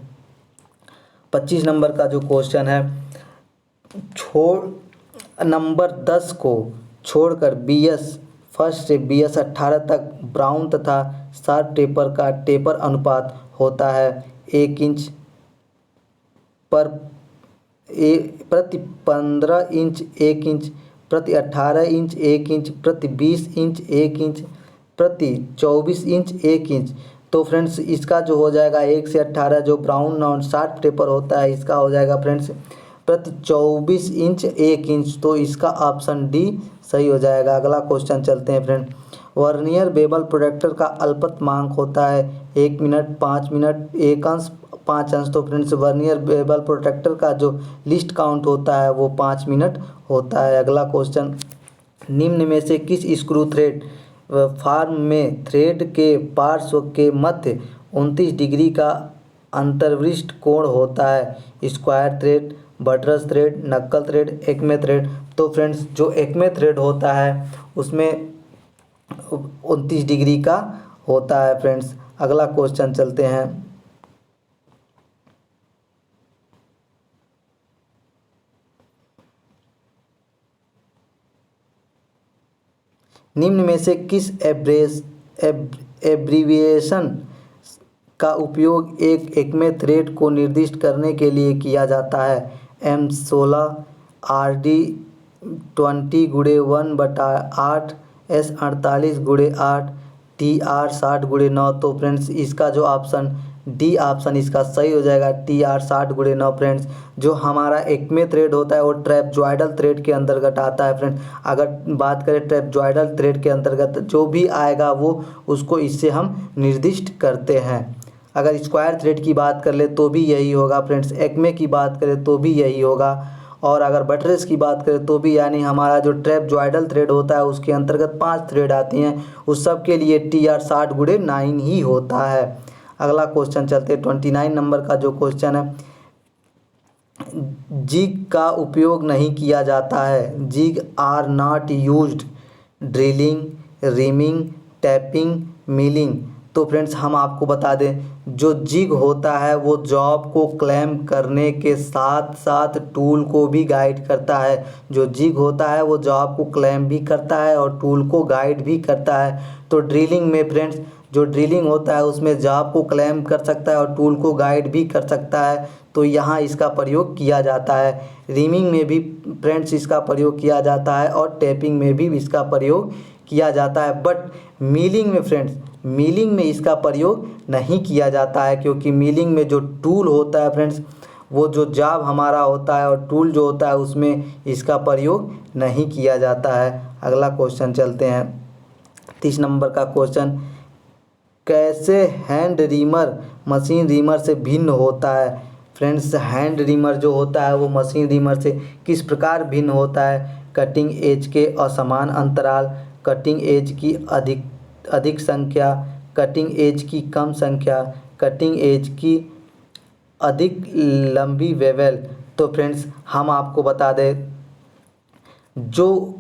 25 नंबर का जो क्वेश्चन है, नंबर 10 को छोड़कर BS 1 से BS 18 तक ब्राउन तथा शार्प टेपर का टेपर अनुपात होता है 1 इंच प्रति 15 इंच 1 इंच प्रति 18 इंच 1 इंच प्रति 20 इंच 1 इंच प्रति 24 इंच 1 इंच। तो फ्रेंड्स इसका जो हो जाएगा 1 से 18 जो ब्राउन और शार्प टेपर होता है इसका हो जाएगा फ्रेंड्स प्रति 24 इंच 1 इंच। तो इसका ऑप्शन डी सही हो जाएगा। अगला क्वेश्चन चलते हैं फ्रेंड। वर्नियर बेवल प्रोडक्टर का अल्पतमांक होता है 1 मिनट 5 मिनट 1 अंश 5 अंश। तो फ्रेंड्स वर्नियर बेवल प्रोडक्टर का जो लिस्ट काउंट होता है वो 5 मिनट होता है। अगला क्वेश्चन, निम्न में से किस स्क्रू थ्रेड फॉर्म में थ्रेड के पार्श्व के मध्य 29 डिग्री का अंतर्विष्ट कोण होता है। स्क्वायर थ्रेड, बटरस थ्रेड, नक्कल थ्रेड, एक्मे थ्रेड। तो फ्रेंड्स जो एक्मे थ्रेड होता है उसमें 29 डिग्री का होता है फ्रेंड्स। अगला क्वेश्चन चलते हैं। निम्न में से किस एब्रीविएशन का उपयोग एक एक्मे थ्रेड को निर्दिष्ट करने के लिए किया जाता है? M16, RD 20/1/8, S48/8, TR 60/9। तो फ्रेंड्स इसका जो ऑप्शन डी ऑप्शन इसका सही हो जाएगा, TR 60/9 फ्रेंड्स। जो हमारा एक्मे थ्रेड होता है वो ट्रैपजॉइडल थ्रेड के अंतर्गत आता है फ्रेंड्स। अगर बात करें ट्रैपजॉइडल थ्रेड के अंतर्गत जो भी आएगा वो उसको इससे हम निर्दिष्ट करते हैं। अगर स्क्वायर थ्रेड की बात कर ले तो भी यही होगा फ्रेंड्स, एक्मे की बात करें तो भी यही होगा, और अगर बटरेस की बात करें तो भी, यानी हमारा जो ट्रैपजॉइडल थ्रेड होता है उसके अंतर्गत 5 थ्रेड आती हैं, उस सब के लिए TR 60/9 ही होता है। अगला क्वेश्चन चलते हैं 29 नंबर का जो क्वेश्चन है। जिग का उपयोग नहीं किया जाता है। Jig are not used drilling, reaming, tapping, milling. तो फ्रेंड्स हम आपको बता दें जो जिग होता है वो जॉब को क्लेम करने के साथ साथ टूल को भी गाइड करता है। जो जिग होता है वो जॉब को क्लेम भी करता है और टूल को गाइड भी करता है। तो ड्रिलिंग में फ्रेंड्स जो ड्रिलिंग होता है उसमें जॉब को क्लेम कर सकता है और टूल को गाइड भी कर सकता है, तो यहाँ इसका प्रयोग किया जाता है। रीमिंग में भी फ्रेंड्स इसका प्रयोग किया जाता है और टैपिंग में भी इसका प्रयोग किया जाता है। बट मिलिंग में फ्रेंड्स, मिलिंग में इसका प्रयोग नहीं किया जाता है, क्योंकि मिलिंग में जो टूल होता है फ्रेंड्स वो जो जॉब हमारा होता है और टूल जो होता है उसमें इसका प्रयोग नहीं किया जाता है। अगला क्वेश्चन चलते हैं 30 नंबर का क्वेश्चन। कैसे हैंड रीमर मशीन रीमर से भिन्न होता है? फ्रेंड्स हैंड रीमर जो होता है वो मशीन रीमर से किस प्रकार भिन्न होता है? कटिंग एज के असमान अंतराल, कटिंग एज की अधिक संख्या, कटिंग एज की कम संख्या, कटिंग एज की अधिक लंबी वेवल। तो फ्रेंड्स हम आपको बता दें जो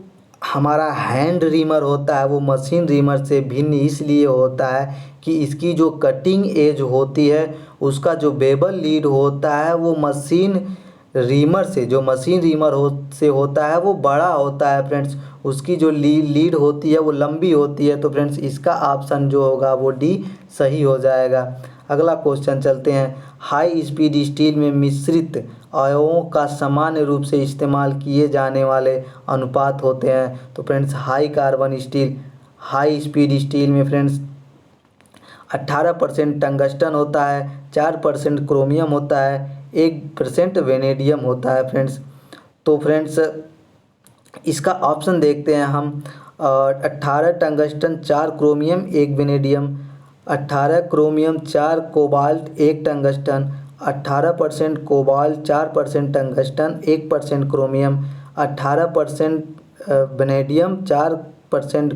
हमारा हैंड रीमर होता है वो मशीन रीमर से भिन्न इसलिए होता है कि इसकी जो कटिंग एज होती है उसका जो बेबल लीड होता है वो मशीन रीमर से, जो मशीन रीमर से होता है वो बड़ा होता है फ्रेंड्स। उसकी जो लीड होती है वो लंबी होती है। तो फ्रेंड्स इसका ऑप्शन जो होगा वो डी सही हो जाएगा। अगला क्वेश्चन चलते हैं। हाई स्पीड स्टील में मिश्रित अवयवों का सामान्य रूप से इस्तेमाल किए जाने वाले अनुपात होते हैं। तो friends high carbon steel, high speed steel में फ्रेंड्स 18% टंगस्टन होता है, 4% क्रोमियम होता है, 1% वेनेडियम होता है फ्रेंड्स। तो फ्रेंड्स इसका ऑप्शन देखते हैं हम। 18 tungsten, 4 chromium, 1 vanadium, 18 chromium, 4 cobalt, 1 tungsten, 18% cobalt, 4% tungsten, 1% chromium, 18% vanadium, 4%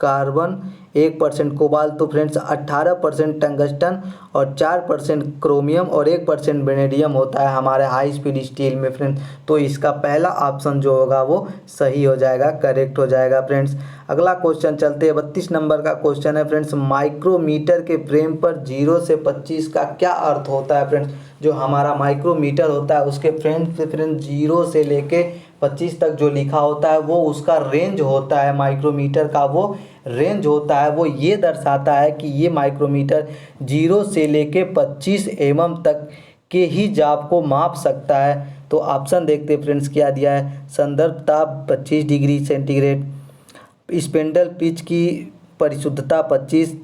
carbon, 1% cobalt. तो फ्रेंड्स 18% टंगस्टन और 4% क्रोमियम और 1% वेनेडियम होता है हमारे हाई स्पीड स्टील में फ्रेंड्स। तो इसका पहला ऑप्शन जो होगा वो सही हो जाएगा, करेक्ट हो जाएगा फ्रेंड्स। अगला क्वेश्चन चलते हैं 32 नंबर का क्वेश्चन है फ्रेंड्स। माइक्रोमीटर के फ्रेम पर 0 से 25 का क्या अर्थ होता है फ्रेंड्स? जो हमारा माइक्रोमीटर होता है उसके फ्रेम से फ्रेंड्स 0 से लेके 25 तक जो लिखा होता है वो उसका रेंज होता है। माइक्रोमीटर का वो रेंज होता है, वो ये दर्शाता है कि ये माइक्रोमीटर 0 से लेके 25 mm तक के ही जाप को माप सकता है। तो ऑप्शन देखते हैं फ्रेंड्स क्या दिया है। संदर्भ ताप 25 डिग्री सेंटीग्रेड, स्पेंडल पिच की परिशुद्धता 25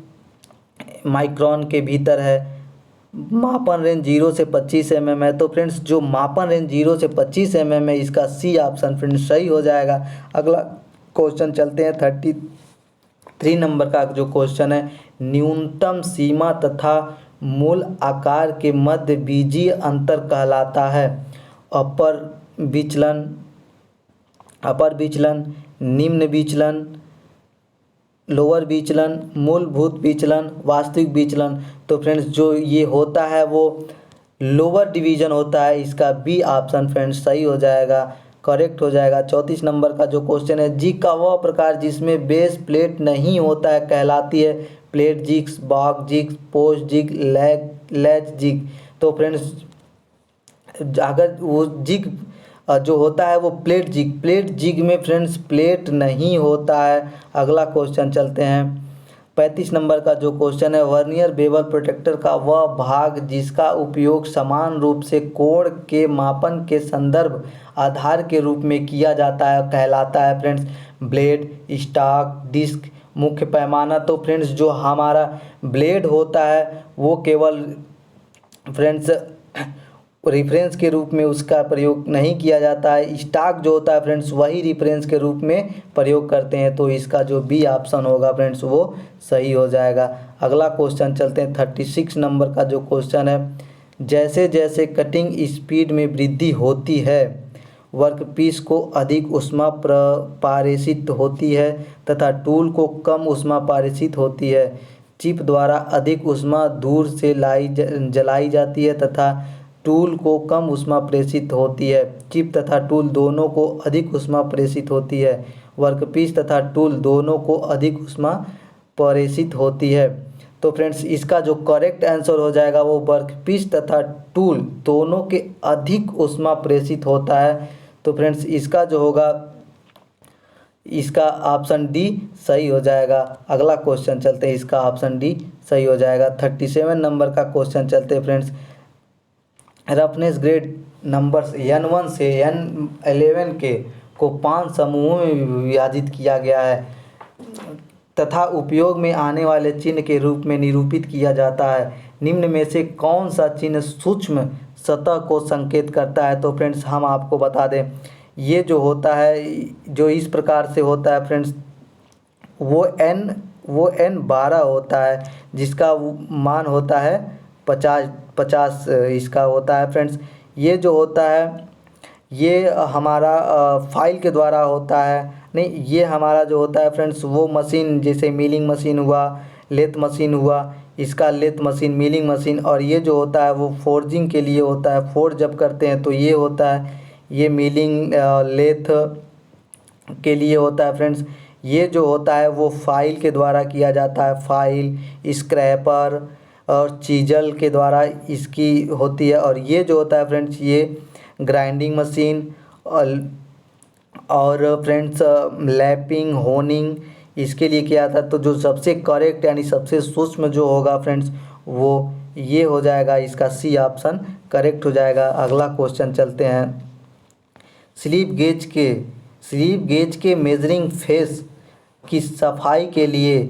माइक्रोन के भीतर है, मापन रेंज 0 से 25 mm है। तो फ्रेंड्स जो मापन रेंज 0 से 25 mm है इसका सी ऑप्शन फ्रेंड्स सही हो जाएगा। अगला क्वेश्चन चलते हैं 33 नंबर का जो क्वेश्चन है। न्यूनतम सीमा तथा मूल आकार के मध्य बीजीय अंतर कहलाता है। अपर विचलन, निम्न विचलन, लोअर विचलन, मूलभूत विचलन, वास्तविक विचलन। तो फ्रेंड्स जो ये होता है वो लोअर डिवीजन होता है, इसका बी ऑप्शन फ्रेंड्स सही हो जाएगा, करेक्ट हो जाएगा। 34 नंबर का जो क्वेश्चन है, जिग का वह प्रकार जिसमें बेस प्लेट नहीं होता है कहलाती है plate jigs, box jig, post jig, latch jig. तो फ्रेंड्स अगर वो जिग जो होता है वो प्लेट जिग में फ्रेंड्स प्लेट नहीं होता है। अगला क्वेश्चन चलते हैं 35 नंबर का जो क्वेश्चन है, वर्नियर बेवल प्रोटेक्टर का वह भाग जिसका उपयोग समान रूप से कोण के मापन के संदर्भ आधार के रूप में किया जाता है कहलाता है फ्रेंड्स ब्लेड, स्टॉक, डिस्क, मुख्य पैमाना। तो फ्रेंड्स जो हमारा ब्लेड होता है वो केवल फ्रेंड्स रेफरेंस के रूप में उसका प्रयोग नहीं किया जाता है, स्टॉक जो होता है फ्रेंड्स वही रेफरेंस के रूप में प्रयोग करते हैं। तो इसका जो बी ऑप्शन होगा फ्रेंड्स वो सही हो जाएगा। अगला क्वेश्चन चलते हैं 36 नंबर का जो क्वेश्चन है, जैसे जैसे कटिंग स्पीड में वृद्धि होती है वर्कपीस को अधिक ऊष्मा पारित होती है तथा टूल को कम ऊष्मा पारित होती है। चिप द्वारा अधिक ऊष्मा दूर से जलाई जाती है तथा टूल को कम ऊष्मा प्रेषित होती है। चिप तथा टूल दोनों को अधिक ऊष्मा प्रेषित होती है। वर्कपीस तथा टूल दोनों को अधिक ऊष्मा प्रेषित होती है। तो फ्रेंड्स इसका जो करेक्ट आंसर हो जाएगा वो वर्कपीस तथा टूल दोनों के अधिक ऊष्मा प्रेषित होता है। तो फ्रेंड्स इसका जो होगा इसका ऑप्शन डी सही हो जाएगा। अगला क्वेश्चन चलते हैं, इसका ऑप्शन डी सही हो जाएगा। 37 नंबर का क्वेश्चन चलते हैं friends, roughness grade numbers N1 से N11 के को 5 समूहों में विभाजित किया गया है तथा उपयोग में आने वाले चिन्ह के रूप में निरूपित किया जाता है। निम्न में से कौन सा चिन्ह सूक्ष्म सतह को संकेत करता है? तो फ्रेंड्स हम आपको बता दें, ये जो होता है जो इस प्रकार से होता है फ्रेंड्स वो N12 होता है जिसका मान होता है 50 इसका होता है फ्रेंड्स। ये जो होता है ये हमारा फाइल के द्वारा होता है, नहीं ये हमारा जो होता है फ्रेंड्स वो मशीन जैसे मिलिंग मशीन हुआ, लेथ मशीन हुआ, इसका लेथ मशीन, मिलिंग मशीन, और ये जो होता है वो फोर्जिंग के लिए होता है। फोर्ज जब करते हैं तो ये होता है, ये मिलिंग लेथ के लिए होता है फ्रेंड्स। ये जो होता है वो फाइल के द्वारा किया जाता है, फाइल, स्क्रैपर और चीजल के द्वारा इसकी होती है। और ये जो होता है फ्रेंड्स ये ग्राइंडिंग मशीन और फ्रेंड्स लैपिंग, होनिंग इसके लिए किया था। तो जो सबसे करेक्ट यानी सबसे सूक्ष्म जो होगा फ्रेंड्स वो ये हो जाएगा, इसका सी ऑप्शन करेक्ट हो जाएगा। अगला क्वेश्चन चलते हैं, स्लिप गेज के मेजरिंग फेस की सफाई के लिए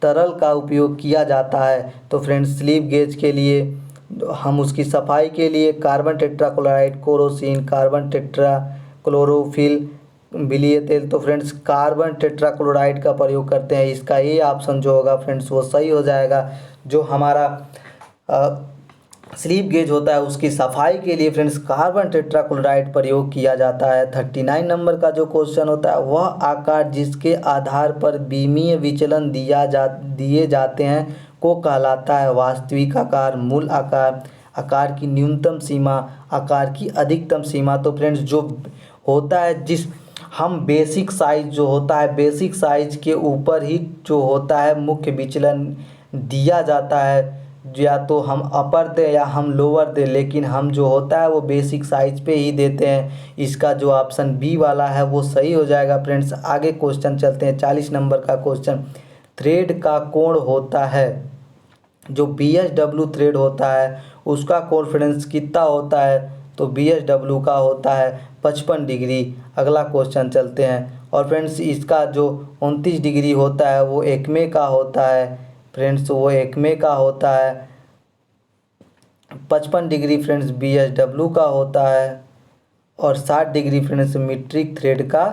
तरल का उपयोग किया जाता है। तो फ्रेंड्स स्लिप गेज के लिए हम उसकी सफाई के लिए कार्बन टेट्राक्लोराइड, केरोसिन, कार्बन टेट्राक्लोरोफिल, बिलीय तेल, तो फ्रेंड्स कार्बन टेट्राक्लोराइड का प्रयोग करते हैं। इसका ये ऑप्शन जो होगा फ्रेंड्स वो सही हो जाएगा। जो हमारा स्लिप गेज होता है उसकी सफाई के लिए फ्रेंड्स कार्बन टेट्राक्लोराइड प्रयोग किया जाता है। 39 नंबर का जो क्वेश्चन होता है, वह आकार जिसके आधार पर बीमीय विचलन दिए जाते हैं को कहलाता है वास्तविक आकार, मूल आकार, आकार की न्यूनतम सीमा, आकार की अधिकतम सीमा। तो फ्रेंड्स जो होता है जिस हम बेसिक साइज जो होता है, बेसिक साइज के ऊपर ही जो होता है मुख्य विचलन दिया जाता है, या तो हम अपर दें या हम लोअर दें, लेकिन हम जो होता है वो बेसिक साइज पे ही देते हैं। इसका जो ऑप्शन बी वाला है वो सही हो जाएगा फ्रेंड्स। आगे क्वेश्चन चलते हैं, 40 नंबर का क्वेश्चन, थ्रेड का कोण होता है जो BSW थ्रेड होता है उसका कोण फ्रेंड्स कितना होता है? तो BSW का होता है 55 डिग्री। अगला क्वेश्चन चलते हैं, और फ्रेंड्स इसका जो 29 डिग्री होता है वो एक्मे का होता है फ्रेंड्स, वो एक्मे का होता है। 55 डिग्री फ्रेंड्स BSW का होता है, और 60 डिग्री फ्रेंड्स मीट्रिक थ्रेड का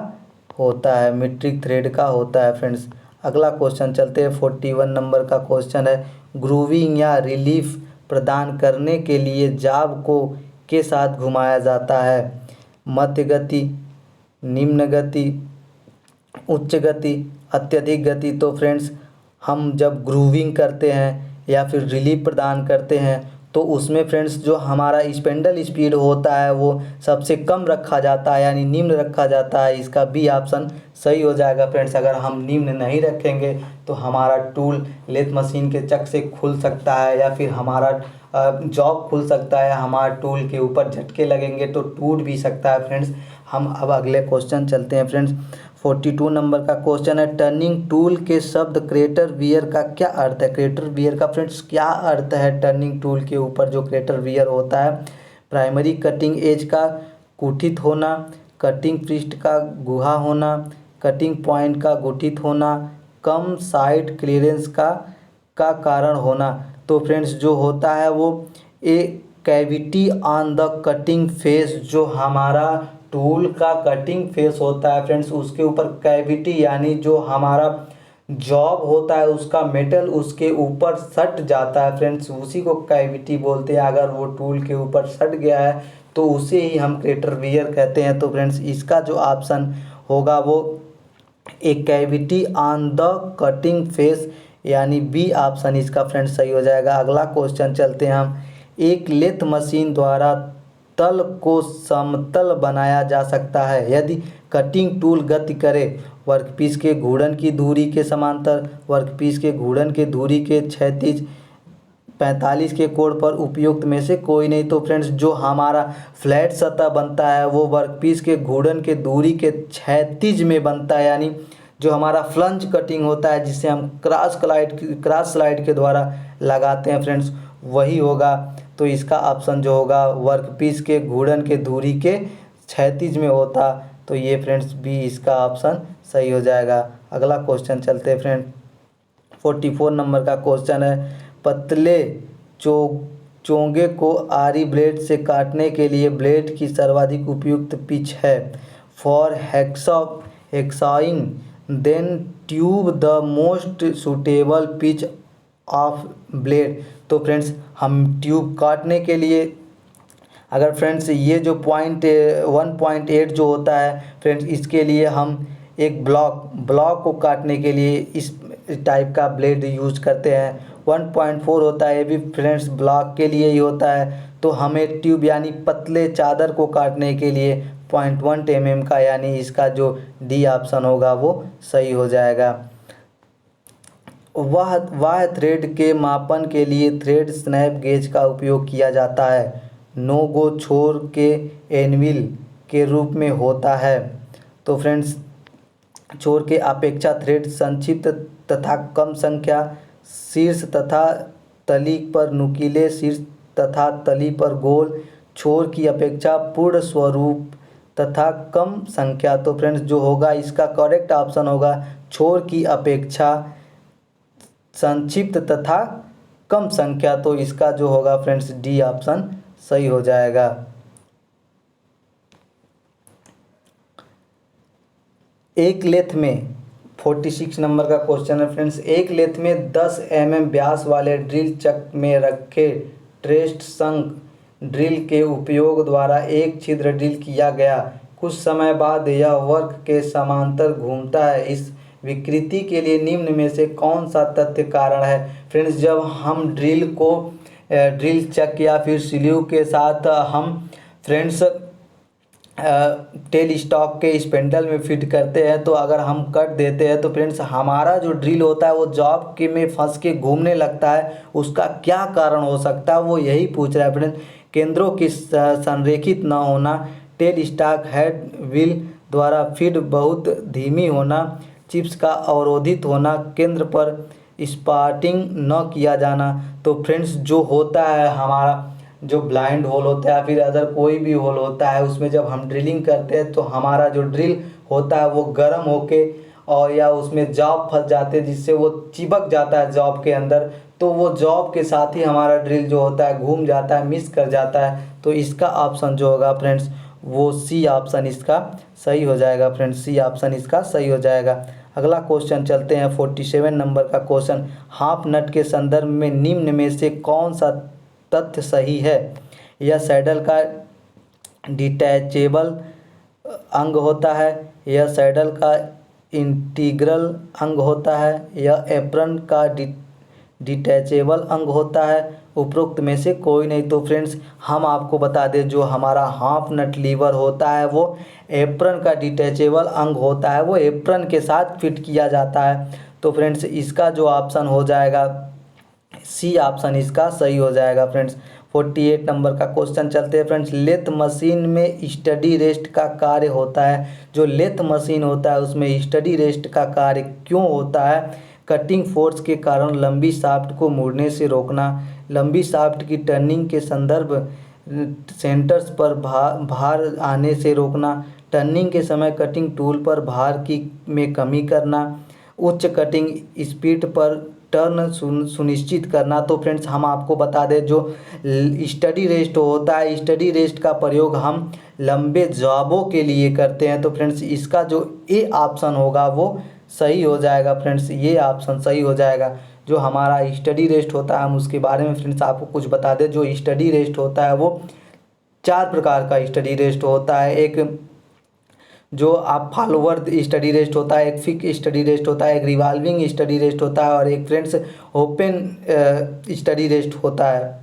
होता है, मीट्रिक थ्रेड का होता है फ्रेंड्स। अगला क्वेश्चन चलते हैं, 41 नंबर का क्वेश्चन है, ग्रूविंग या रिलीफ प्रदान करने के लिए जाब को के साथ घुमाया जाता है? मध्य गति, निम्न गति, उच्च गति, अत्यधिक गति, तो फ्रेंड्स हम जब ग्रूविंग करते हैं या फिर रिलीफ प्रदान करते हैं तो उसमें फ्रेंड्स जो हमारा स्पेंडल स्पीड होता है वो सबसे कम रखा जाता है, यानी निम्न रखा जाता है। इसका बी ऑप्शन सही हो जाएगा फ्रेंड्स। अगर हम निम्न नहीं रखेंगे तो हमारा टूल लेथ मशीन के चक से खुल सकता है या फिर हमारा जॉब खुल सकता है, हमारे टूल के ऊपर झटके लगेंगे तो टूट भी सकता है फ्रेंड्स। हम अब अगले क्वेश्चन चलते हैं फ्रेंड्स। 42 नंबर का क्वेश्चन है, टर्निंग टूल के शब्द क्रेटर वियर का क्या अर्थ है। क्रेटर वियर का फ्रेंड्स क्या अर्थ है। टर्निंग टूल के ऊपर जो क्रेटर वियर होता है, प्राइमरी कटिंग एज का कुठित होना, कटिंग पृष्ठ का गुहा होना, कटिंग पॉइंट का गुठित होना, कम साइड क्लियरेंस का कारण होना। तो फ्रेंड्स जो होता है वो a cavity on the cutting face, जो हमारा टूल का कटिंग फेस होता है फ्रेंड्स उसके ऊपर कैविटी यानी जो हमारा जॉब होता है उसका मेटल उसके ऊपर सट जाता है फ्रेंड्स, उसी को कैविटी बोलते हैं। अगर वो टूल के ऊपर सट गया है तो उसे ही हम क्रेटर वियर कहते हैं। तो फ्रेंड्स इसका जो ऑप्शन होगा वो एक cavity on the cutting face, यानी बी ऑप्शन इसका फ्रेंड्स सही हो जाएगा। अगला क्वेश्चन चलते हैं हम। एक लेथ मशीन द्वारा तल को समतल बनाया जा सकता है यदि कटिंग टूल गति करे वर्कपीस के घूर्णन की धुरी के समांतर, वर्कपीस के घूर्णन के धुरी के क्षैतिज, 45 के कोण पर उपयुक्त में से कोई नहीं। तो फ्रेंड्स जो हमारा फ्लैट सतह बनता है वो वर्कपीस के घूर्णन के धुरी के क्षैतिज में बनता है, यानी जो हमारा फ्लंज कटिंग होता है जिसे हम क्रॉस स्लाइड के द्वारा लगाते हैं फ्रेंड्स वही होगा। तो इसका ऑप्शन जो होगा वर्कपीस के घूर्णन के धुरी के क्षैतिज में होता। तो ये फ्रेंड्स बी इसका ऑप्शन सही हो जाएगा। अगला क्वेश्चन चलते हैं फ्रेंड। 44 नंबर का क्वेश्चन है, पतले चोंगे को आरी ब्लेड से काटने के लिए ब्लेड की सर्वाधिक उपयुक्त पिच है। For hacksawing thin tube the most suitable pitch of blade. तो फ्रेंड्स हम ट्यूब काटने के लिए अगर फ्रेंड्स ये जो 1.8 जो होता है फ्रेंड्स इसके लिए हम एक ब्लॉक को काटने के लिए इस टाइप का ब्लेड यूज करते हैं। 1.4 होता है ये भी फ्रेंड्स ब्लॉक के लिए ही होता है। तो हमें ट्यूब यानी पतले चादर को काटने के लिए 0.1 mm का, यानी इसका जो डी ऑप्शन होगा वो सही हो जाएगा। वह थ्रेड के मापन के लिए थ्रेड स्नैप गेज का उपयोग किया जाता है। नो गो छोर के एनविल के रूप में होता है। तो फ्रेंड्स छोर के अपेक्षा थ्रेड संक्षिप्त तथा कम संख्या, शीर्ष तथा तली पर नुकीले, शीर्ष तथा तली पर गोल, छोर की अपेक्षा पूर्ण स्वरूप तथा कम संख्या। तो फ्रेंड्स जो होगा इसका करेक्ट ऑप्शन होगा छोर की अपेक्षा संक्षिप्त तथा कम संख्या। तो इसका जो होगा फ्रेंड्स डी ऑप्शन सही हो जाएगा। एक लेथ में 46 नंबर का क्वेश्चन है फ्रेंड्स। एक लेथ में 10 mm व्यास वाले ड्रिल चक में रखे ट्रेस्ट संक ड्रिल के उपयोग द्वारा एक छिद्र ड्रिल किया गया। कुछ समय बाद यह वर्क के समांतर घूमता है। इस विकृति के लिए निम्न में से कौन सा तथ्य कारण है। फ्रेंड्स जब हम ड्रिल चक या फिर स्लीव के साथ हम फ्रेंड्स टेल स्टॉक के स्पेंडल में फिट करते हैं तो अगर हम कट देते हैं तो फ्रेंड्स हमारा जो ड्रिल होता है वो जॉब के में फंस के घूमने लगता है। उसका क्या कारण हो सकता है वो यही पूछ रहा है फ्रेंड्स। केंद्रों की संरेखित न होना, टेल स्टॉक हेड व्हील द्वारा फीड बहुत धीमी होना, चिप्स का अवरोधित होना, केंद्र पर स्पॉटिंग न किया जाना। तो फ्रेंड्स जो होता है हमारा जो ब्लाइंड होल होता है या फिर अदर कोई भी होल होता है उसमें जब हम ड्रिलिंग करते हैं तो हमारा जो ड्रिल होता है वो गर्म होके और या उसमें जॉब फंस जाते हैं जिससे वो चिपक जाता है जॉब के अंदर। तो वो जॉब के साथ ही हमारा ड्रिल जो होता है घूम जाता है, मिस कर जाता है। तो इसका ऑप्शन जो होगा फ्रेंड्स वो सी ऑप्शन इसका सही हो जाएगा। फ्रेंड्स सी ऑप्शन इसका सही हो जाएगा। अगला क्वेश्चन चलते हैं 47 नंबर का क्वेश्चन। हाफ नट के संदर्भ में निम्न में से कौन सा तथ्य सही है। यह सैडल का डिटैचेबल अंग होता है, यह सैडल का इंटीग्रल अंग होता है, यह एप्रन का डिटैचेबल अंग होता है, उपरोक्त में से कोई नहीं। तो फ्रेंड्स हम आपको बता दें जो हमारा हाफ नट लीवर होता है वो एप्रन का डिटैचेबल अंग होता है, वो एप्रन के साथ फिट किया जाता है। तो फ्रेंड्स इसका जो ऑप्शन हो जाएगा सी ऑप्शन इसका सही हो जाएगा। फ्रेंड्स 48 नंबर का क्वेश्चन चलते हैं फ्रेंड्स। लेथ मशीन में स्टडी रेस्ट का कार्य होता है, जो लेथ मशीन होता है उसमें स्टडी रेस्ट का कार्य क्यों होता है? कटिंग फोर्स के कारण लंबी शाफ्ट को मुड़ने से रोकना, लंबी शाफ्ट की टर्निंग के संदर्भ सेंटर्स पर भार आने से रोकना, टर्निंग के समय कटिंग टूल पर भार की में कमी करना, उच्च कटिंग स्पीड पर टर्न सुनिश्चित करना। तो फ्रेंड्स हम आपको बता दें जो स्टडी रेस्ट होता है, स्टडी रेस्ट का प्रयोग हम लंबे जॉबों के लिए करते हैं। तो फ्रेंड्स इसका जो ए ऑप्शन होगा वो सही हो जाएगा। फ्रेंड्स ये ऑप्शन सही हो जाएगा। जो हमारा स्टडी रेस्ट होता है हम उसके बारे में फ्रेंड्स आपको कुछ बता दें। जो स्टडी रेस्ट होता है वो 4 प्रकार का स्टडी रेस्ट होता है। एक जो आप फॉलोवर स्टडी रेस्ट होता है, एक फिक स्टडी रेस्ट होता है, एक रिवॉल्विंग स्टडी रेस्ट होता है और एक फ्रेंड्स ओपन स्टडी रेस्ट होता है।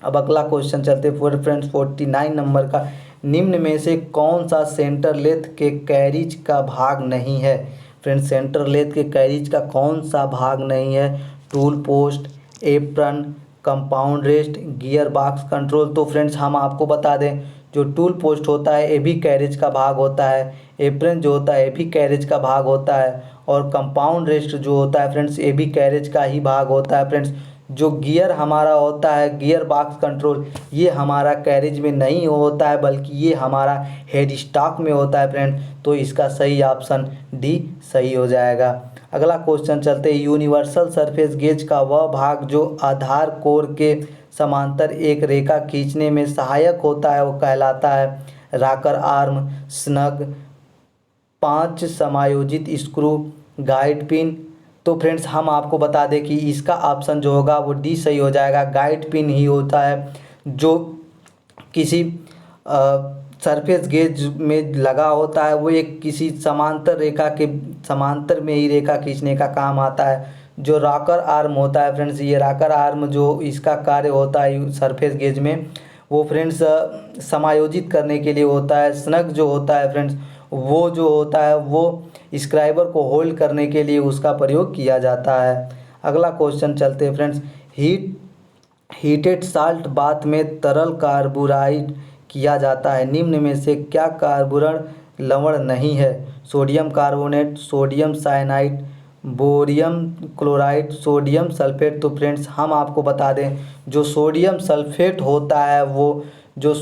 अब अगला क्वेश्चन चलते हैं फ्रेंड्स 49 नंबर का। निम्न में से कौन सा सेंटर लेथ के कैरिज का भाग नहीं है? फ्रेंड्स सेंटर लेथ के कैरिज का कौन सा भाग नहीं है? Tool post, apron, compound rest, gear box control. तो फ्रेंड्स हम आपको बता दें जो टूल पोस्ट होता है ये भी कैरेज का भाग होता है, एप्रन जो होता है ये भी कैरेज का भाग होता है और कंपाउंड रेस्ट जो होता है फ्रेंड्स ये भी कैरेज का ही भाग होता है। फ्रेंड्स जो गियर हमारा होता है गियर बॉक्स कंट्रोल ये हमारा कैरेज में नहीं होता है बल्कि ये हमारा हेड स्टॉक में होता है फ्रेंड। तो इसका सही ऑप्शन डी सही हो जाएगा। अगला क्वेश्चन चलते हैं। यूनिवर्सल सरफेस गेज का वह भाग जो आधार कोर के समांतर एक रेखा खींचने में सहायक होता है वो कहलाता है रॉकर आर्म, स्नग, 5 समायोजित स्क्रू, गाइड पिन। तो फ्रेंड्स हम आपको बता दें कि इसका ऑप्शन जो होगा वो डी सही हो जाएगा। गाइड पिन ही होता है जो किसी सरफेस गेज में लगा होता है, वो एक किसी समांतर रेखा के समांतर में ही रेखा खींचने का काम आता है। जो रॉकर आर्म होता है फ्रेंड्स ये रॉकर आर्म जो इसका कार्य होता है सरफेस गेज में वो फ्रेंड्स समायोजित करने के लिए होता है। स्नग जो होता है फ्रेंड्स वो जो होता है वो स्क्राइबर को होल्ड करने के लिए उसका प्रयोग किया जाता है। अगला क्वेश्चन चलते हैं फ्रेंड्स। हीटेड साल्ट बाथ में तरल कार्बोराइड किया जाता है, निम्न में से क्या कार्बोरण लवण नहीं है? Sodium carbonate, sodium cyanide, bohrium chloride, sodium sulphate. तो फ्रेंड्स हम आपको बता दें जो सोडियम सल्फेट होता है वो जो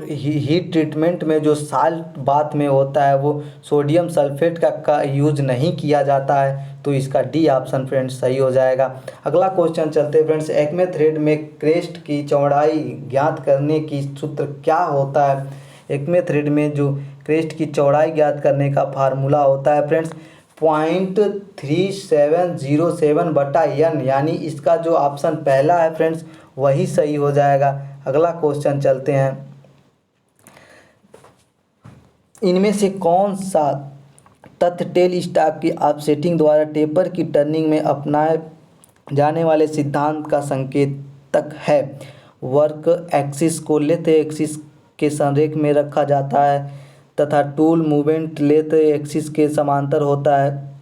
हीट ट्रीटमेंट में जो साल्ट बाथ में होता है वो सोडियम सल्फेट का यूज नहीं किया जाता है। तो इसका डी ऑप्शन फ्रेंड्स सही हो जाएगा। अगला क्वेश्चन चलते हैं फ्रेंड्स। एक्मे थ्रेड में क्रेस्ट की चौड़ाई ज्ञात करने की सूत्र क्या होता है? एक्मे थ्रेड में जो क्रेस्ट की चौड़ाई ज्ञात करने का फार्मूला होता है फ्रेंड्स 0.3707/n, यानी इसका जो ऑप्शन पहला है फ्रेंड्स वही सही हो जाएगा। अगला क्वेश्चन चलते हैं। इनमें से कौन सा तथ्य टेल स्टॉक की ऑफसेटिंग द्वारा टेपर की टर्निंग में अपनाए जाने वाले सिद्धांत का संकेतक है? वर्क एक्सिस को लेथ एक्सिस के संरेख में रखा जाता है तथा टूल मूवमेंट लेथ एक्सिस के समांतर होता है।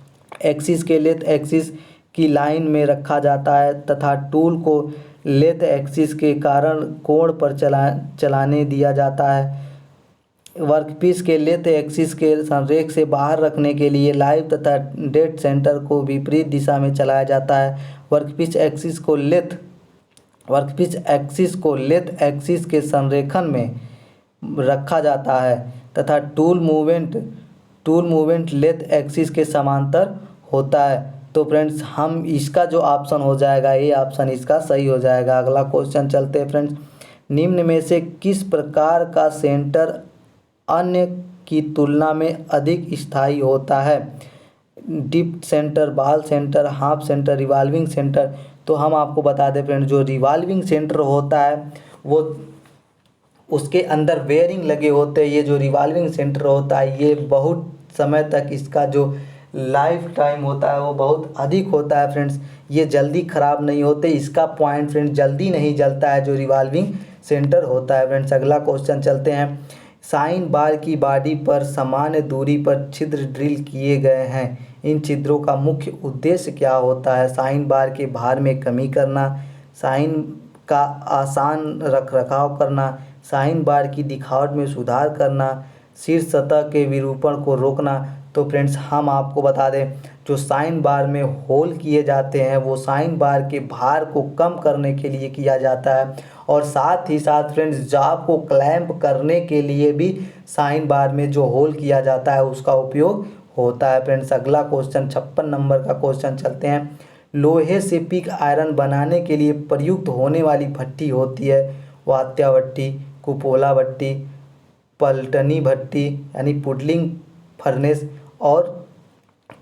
एक्सिस के लेथ एक्सिस की लाइन में रखा जाता है तथा टूल को लेथ एक्सिस के कारण कोण पर चलाने दिया जाता है। वर्कपीस के लेथ एक्सिस के संरेख से बाहर रखने के लिए लाइव तथा डेड सेंटर को विपरीत दिशा में चलाया जाता है। वर्कपीस एक्सिस को लेथ एक्सिस के संरेखण में रखा जाता है तथा टूल मूवमेंट लेथ एक्सिस के समांतर होता है। तो फ्रेंड्स हम इसका जो ऑप्शन हो जाएगा ये ऑप्शन इसका सही हो जाएगा। अगला क्वेश्चन चलते हैं फ्रेंड्स। निम्न में से किस प्रकार का सेंटर अन्य की तुलना में अधिक स्थायी होता है? Dip centre, ball centre, half centre, revolving centre. तो हम आपको बता दें फ्रेंड्स जो रिवॉल्विंग सेंटर होता है वो उसके अंदर बेयरिंग लगे होते हैं। ये जो रिवॉल्विंग सेंटर होता है ये बहुत समय तक इसका जो लाइफ टाइम होता है वो बहुत अधिक होता है फ्रेंड्स। ये जल्दी ख़राब नहीं होते, इसका पॉइंट फ्रेंड्स जल्दी नहीं जलता है जो रिवॉल्विंग सेंटर होता है फ्रेंड्स। अगला क्वेश्चन चलते हैं। साइन बार की बॉडी पर सामान्य दूरी पर छिद्र ड्रिल किए गए हैं। इन छिद्रों का मुख्य उद्देश्य क्या होता है? साइन बार के भार में कमी करना, साइन का आसान रखरखाव करना, साइन बार की दिखावट में सुधार करना, शीर्ष सतह के विरूपण को रोकना। तो फ्रेंड्स हम आपको बता दें, जो साइन बार में होल किए जाते हैं वो साइन बार के भार को कम करने के लिए किया जाता है, और साथ ही साथ फ्रेंड्स जाब को क्लैंप करने के लिए भी साइन बार में जो होल किया जाता है उसका उपयोग होता है फ्रेंड्स। अगला क्वेश्चन 56 नंबर का क्वेश्चन चलते हैं। लोहे से पिग आयरन बनाने के लिए प्रयुक्त होने वाली भट्टी होती है वात्या भट्टी, कुपोला भट्टी, पलटनी भट्टी यानी पुडलिंग फर्नेस, और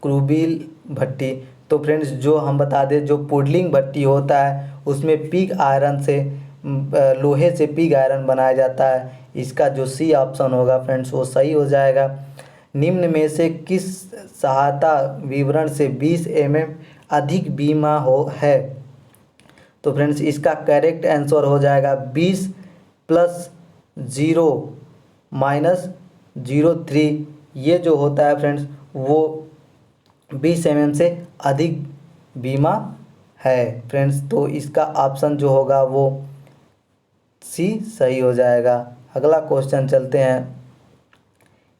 क्रूबिल भट्टी। तो फ्रेंड्स जो हम बता दें, जो पुडलिंग भट्टी होता है उसमें पिग आयरन से लोहे से पिग आयरन बनाया जाता है। इसका जो सी ऑप्शन होगा फ्रेंड्स वो सही हो जाएगा। निम्न में से किस सहायता विवरण से 20 mm अधिक बीमा है? तो फ्रेंड्स इसका करेक्ट आंसर हो जाएगा 20 + 0 - 0.3। ये जो होता है फ्रेंड्स वो 20 mm से अधिक बीमा है फ्रेंड्स। तो इसका ऑप्शन जो होगा वो सी सही हो जाएगा। अगला क्वेश्चन चलते हैं।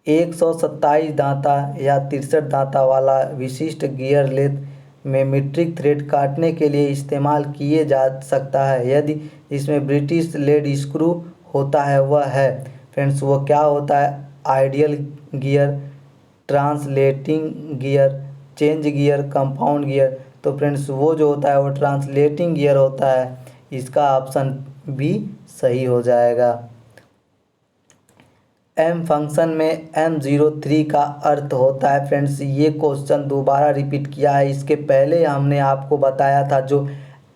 127 दांता या 63 दांता वाला विशिष्ट गियर लेथ में मीट्रिक थ्रेड काटने के लिए इस्तेमाल किए जा सकता है यदि इसमें ब्रिटिश लेड स्क्रू होता है वह है? फ्रेंड्स वो क्या होता है? Ideal gear, translating gear, change gear, compound gear. तो फ्रेंड्स वो जो होता है वो ट्रांसलेटिंग गियर होता है। इसका ऑप्शन बी सही हो जाएगा। एम फंक्शन में M03 का अर्थ होता है फ्रेंड्स, ये क्वेश्चन दोबारा रिपीट किया है। इसके पहले हमने आपको बताया था जो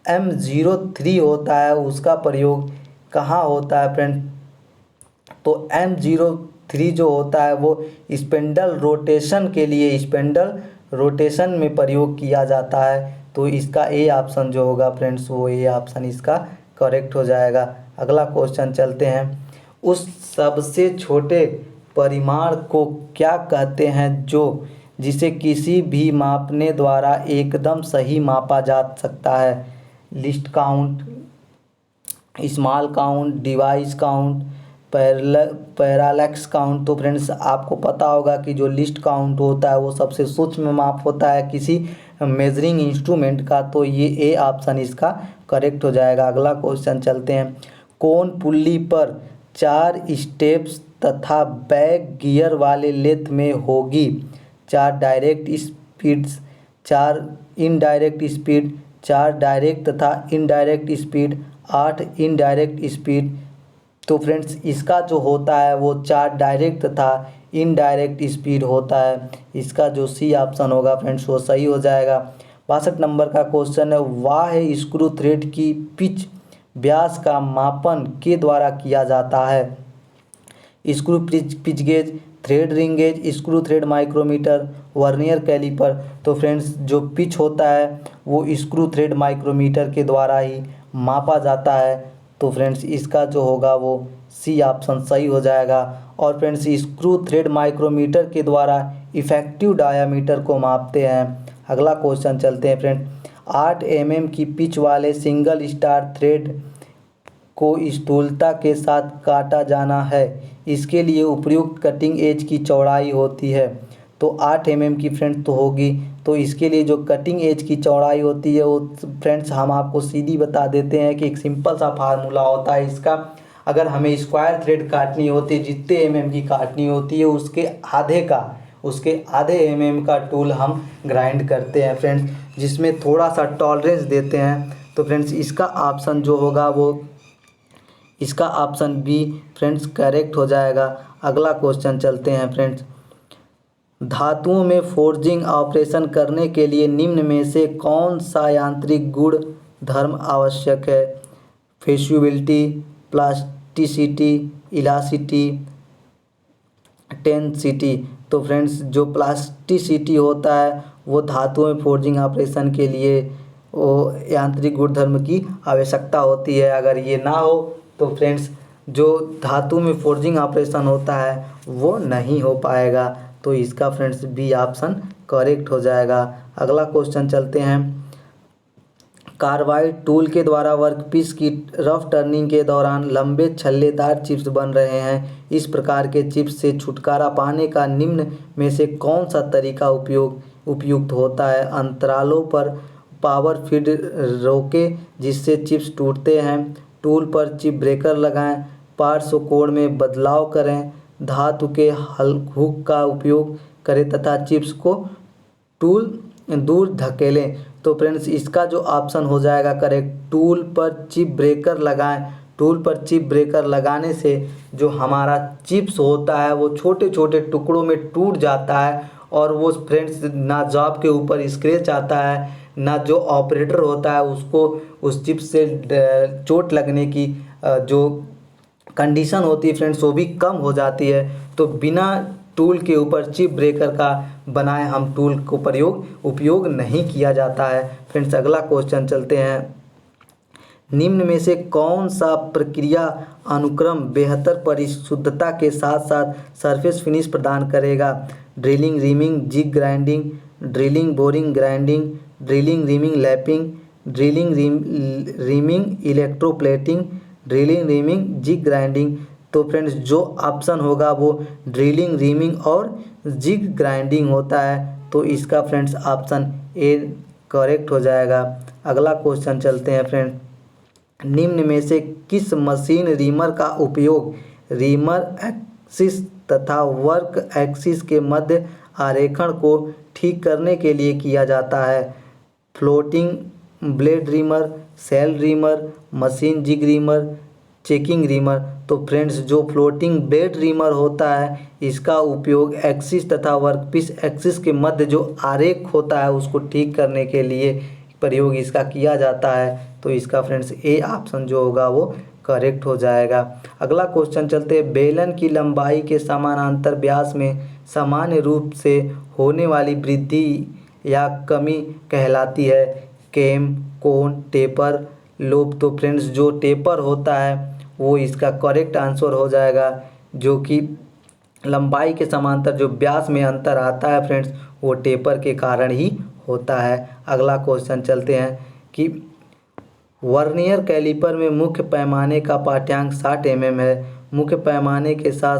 M03 होता है उसका प्रयोग कहाँ होता है फ्रेंड्स? तो M03 जो होता है वो स्पिंडल रोटेशन के लिए, स्पिंडल रोटेशन में प्रयोग किया जाता है। तो इसका ए ऑप्शन जो होगा फ्रेंड्स वो ए ऑप्शन इसका करेक्ट हो जाएगा। अगला क्वेश्चन चलते हैं। उस सबसे छोटे परिमाण को क्या कहते हैं जो जिसे किसी भी मापने द्वारा एकदम सही मापा जा सकता है? List count, small count, device count, parallax count. तो फ्रेंड्स आपको पता होगा कि जो लिस्ट काउंट होता है वो सबसे सूक्ष्म माप होता है किसी मेजरिंग इंस्ट्रूमेंट का। तो ये ए ऑप्शन इसका करेक्ट हो जाएगा। अगला क्वेश्चन चलते हैं। कौन पुल्ली पर 4 स्टेप्स तथा बैक गियर वाले लेथ में होगी? 4 direct speeds, 4 indirect speed, 4 direct तथा इनडायरेक्ट स्पीड, 8 इनडायरेक्ट स्पीड। तो फ्रेंड्स इसका जो होता है वो 4 डायरेक्ट तथा इनडायरेक्ट स्पीड होता है। इसका जो सी ऑप्शन होगा फ्रेंड्स वो सही हो जाएगा। 62 नंबर का क्वेश्चन है। बाह्य स्क्रू थ्रेड की पिच व्यास का मापन के द्वारा किया जाता है? Screw pitch gauge, thread ring gauge, screw thread micrometer, vernier calliper. तो फ्रेंड्स जो पिच होता है वो स्क्रू थ्रेड माइक्रोमीटर के द्वारा ही मापा जाता है। तो फ्रेंड्स इसका जो होगा वो सी ऑप्शन सही हो जाएगा। और फ्रेंड्स स्क्रू थ्रेड माइक्रोमीटर के द्वारा इफेक्टिव डायामीटर को मापते हैं। अगला क्वेश्चन चलते हैं फ्रेंड। 8 mm की पिच वाले सिंगल स्टार थ्रेड को स्थूलता के साथ काटा जाना है, इसके लिए उपयुक्त कटिंग एज की चौड़ाई होती है। तो 8 mm की फ्रेंड्स तो होगी। तो इसके लिए जो कटिंग एज की चौड़ाई होती है वो फ्रेंड्स हम आपको सीधी बता देते हैं कि एक सिंपल सा फार्मूला होता है इसका। अगर हमें स्क्वायर थ्रेड काटनी होती है, जितने mm की काटनी होती है उसके आधे mm का टूल हम ग्राइंड करते हैं फ्रेंड्स, जिसमें थोड़ा सा टॉलरेंस देते हैं। तो फ्रेंड्स इसका ऑप्शन जो होगा वो इसका ऑप्शन बी फ्रेंड्स करेक्ट हो जाएगा। अगला क्वेश्चन चलते हैं फ्रेंड्स। धातुओं में फोर्जिंग ऑपरेशन करने के लिए निम्न में से कौन सा यांत्रिक गुण धर्म आवश्यक है? फ्यूसिबिलिटी, प्लास्टिसिटी, इलास्टिसिटी, टेंसिटी। तो फ्रेंड्स जो प्लास्टिसिटी होता है वो धातुओं में फोर्जिंग ऑपरेशन के लिए वो यांत्रिक गुणधर्म की आवश्यकता होती है। अगर ये ना हो तो फ्रेंड्स जो धातु में फोर्जिंग ऑपरेशन होता है वो नहीं हो पाएगा। तो इसका फ्रेंड्स बी ऑप्शन करेक्ट हो जाएगा। अगला क्वेश्चन चलते हैं। कार्बाइड टूल के द्वारा वर्कपीस की रफ टर्निंग के दौरान लंबे छल्लेदार चिप्स बन रहे हैं। इस प्रकार के चिप्स से छुटकारा पाने का निम्न में से कौन सा तरीका उपयुक्त होता है? अंतरालों पर पावर फीड रोकें जिससे चिप्स टूटते हैं, टूल पर चिप ब्रेकर लगाएं, पार्श्व कोण में बदलाव करें, धातु के हुक का उपयोग करें तथा चिप्स को टूल दूर धकेलें। तो फ्रेंड्स इसका जो ऑप्शन हो जाएगा करेक्ट, टूल पर चिप ब्रेकर लगाएं। टूल पर चिप ब्रेकर लगाने से जो हमारा चिप्स होता है वो छोटे छोटे टुकड़ों में टूट जाता है और वो फ्रेंड्स ना जॉब के ऊपर स्क्रैच आता है, ना जो ऑपरेटर होता है उसको उस चिप से चोट लगने की जो कंडीशन होती है फ्रेंड्स वो भी कम हो जाती है। तो बिना टूल के ऊपर चिप ब्रेकर का बनाए हम टूल को उपयोग नहीं किया जाता है। फ्रेंड्स अगला क्वेश्चन चलते हैं। निम्न में से कौन सा प्रक्रिया अनुक्रम बेहतर परिशुद्धता के साथ साथ सरफेस फिनिश प्रदान करेगा? Drilling, reaming, jig grinding, drilling, boring, grinding, drilling, reaming, lapping, drilling, reaming, electroplating, drilling, reaming, jig grinding. तो फ्रेंड्स जो ऑप्शन होगा वो ड्रिलिंग, रीमिंग और जिग ग्राइंडिंग होता है। तो इसका फ्रेंड्स ऑप्शन ए करेक्ट हो जाएगा। अगला क्वेश्चन चलते हैं फ्रेंड्स। निम्न में से किस मशीन रीमर का उपयोग रीमर एक्सिस तथा वर्क एक्सिस के मध्य आरेखण को ठीक करने के लिए किया जाता है? Floating blade reamer, shell reamer, machine jig reamer, checking reamer. तो फ्रेंड्स जो फ्लोटिंग ब्लेड रीमर होता है इसका उपयोग एक्सिस तथा वर्कपीस एक्सिस के मध्य जो आरेख होता है उसको ठीक करने के लिए प्रयोग इसका किया जाता है। तो इसका फ्रेंड्स ए ऑप्शन जो होगा वो करेक्ट हो जाएगा। अगला क्वेश्चन चलते हैं। बेलन की लंबाई के समानांतर व्यास में सामान्य रूप से होने वाली वृद्धि या कमी कहलाती है? केम, कोन, टेपर, लोब। तो फ्रेंड्स जो टेपर होता है वो इसका करेक्ट आंसर हो जाएगा, जो कि लंबाई के समांतर जो व्यास में अंतर आता है फ्रेंड्स वो टेपर के कारण ही होता है। अगला क्वेश्चन चलते हैं कि वर्नियर कैलिपर में मुख्य पैमाने का पाठ्यांक 60 mm है। मुख्य पैमाने के साथ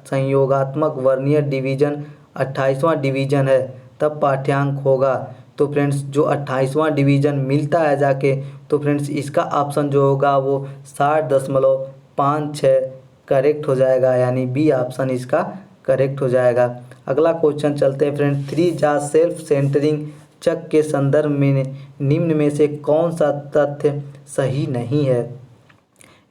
संयोगात्मक वर्नियर डिवीजन 28वां डिवीजन है, तब पाठ्यांक होगा। तो फ्रेंड्स जो 28वां डिवीजन मिलता है जाके, तो फ्रेंड्स इसका ऑप्शन जो होगा वो 60.56 करेक्ट हो जाएगा, यानी बी ऑप्शन इसका करेक्ट हो जाएगा। अगला क्वेश्चन चलते हैं फ्रेंड्स। 3 जा सेल्फ सेंटरिंग चक के संदर्भ में निम्न में से कौन सा तथ्य सही नहीं है?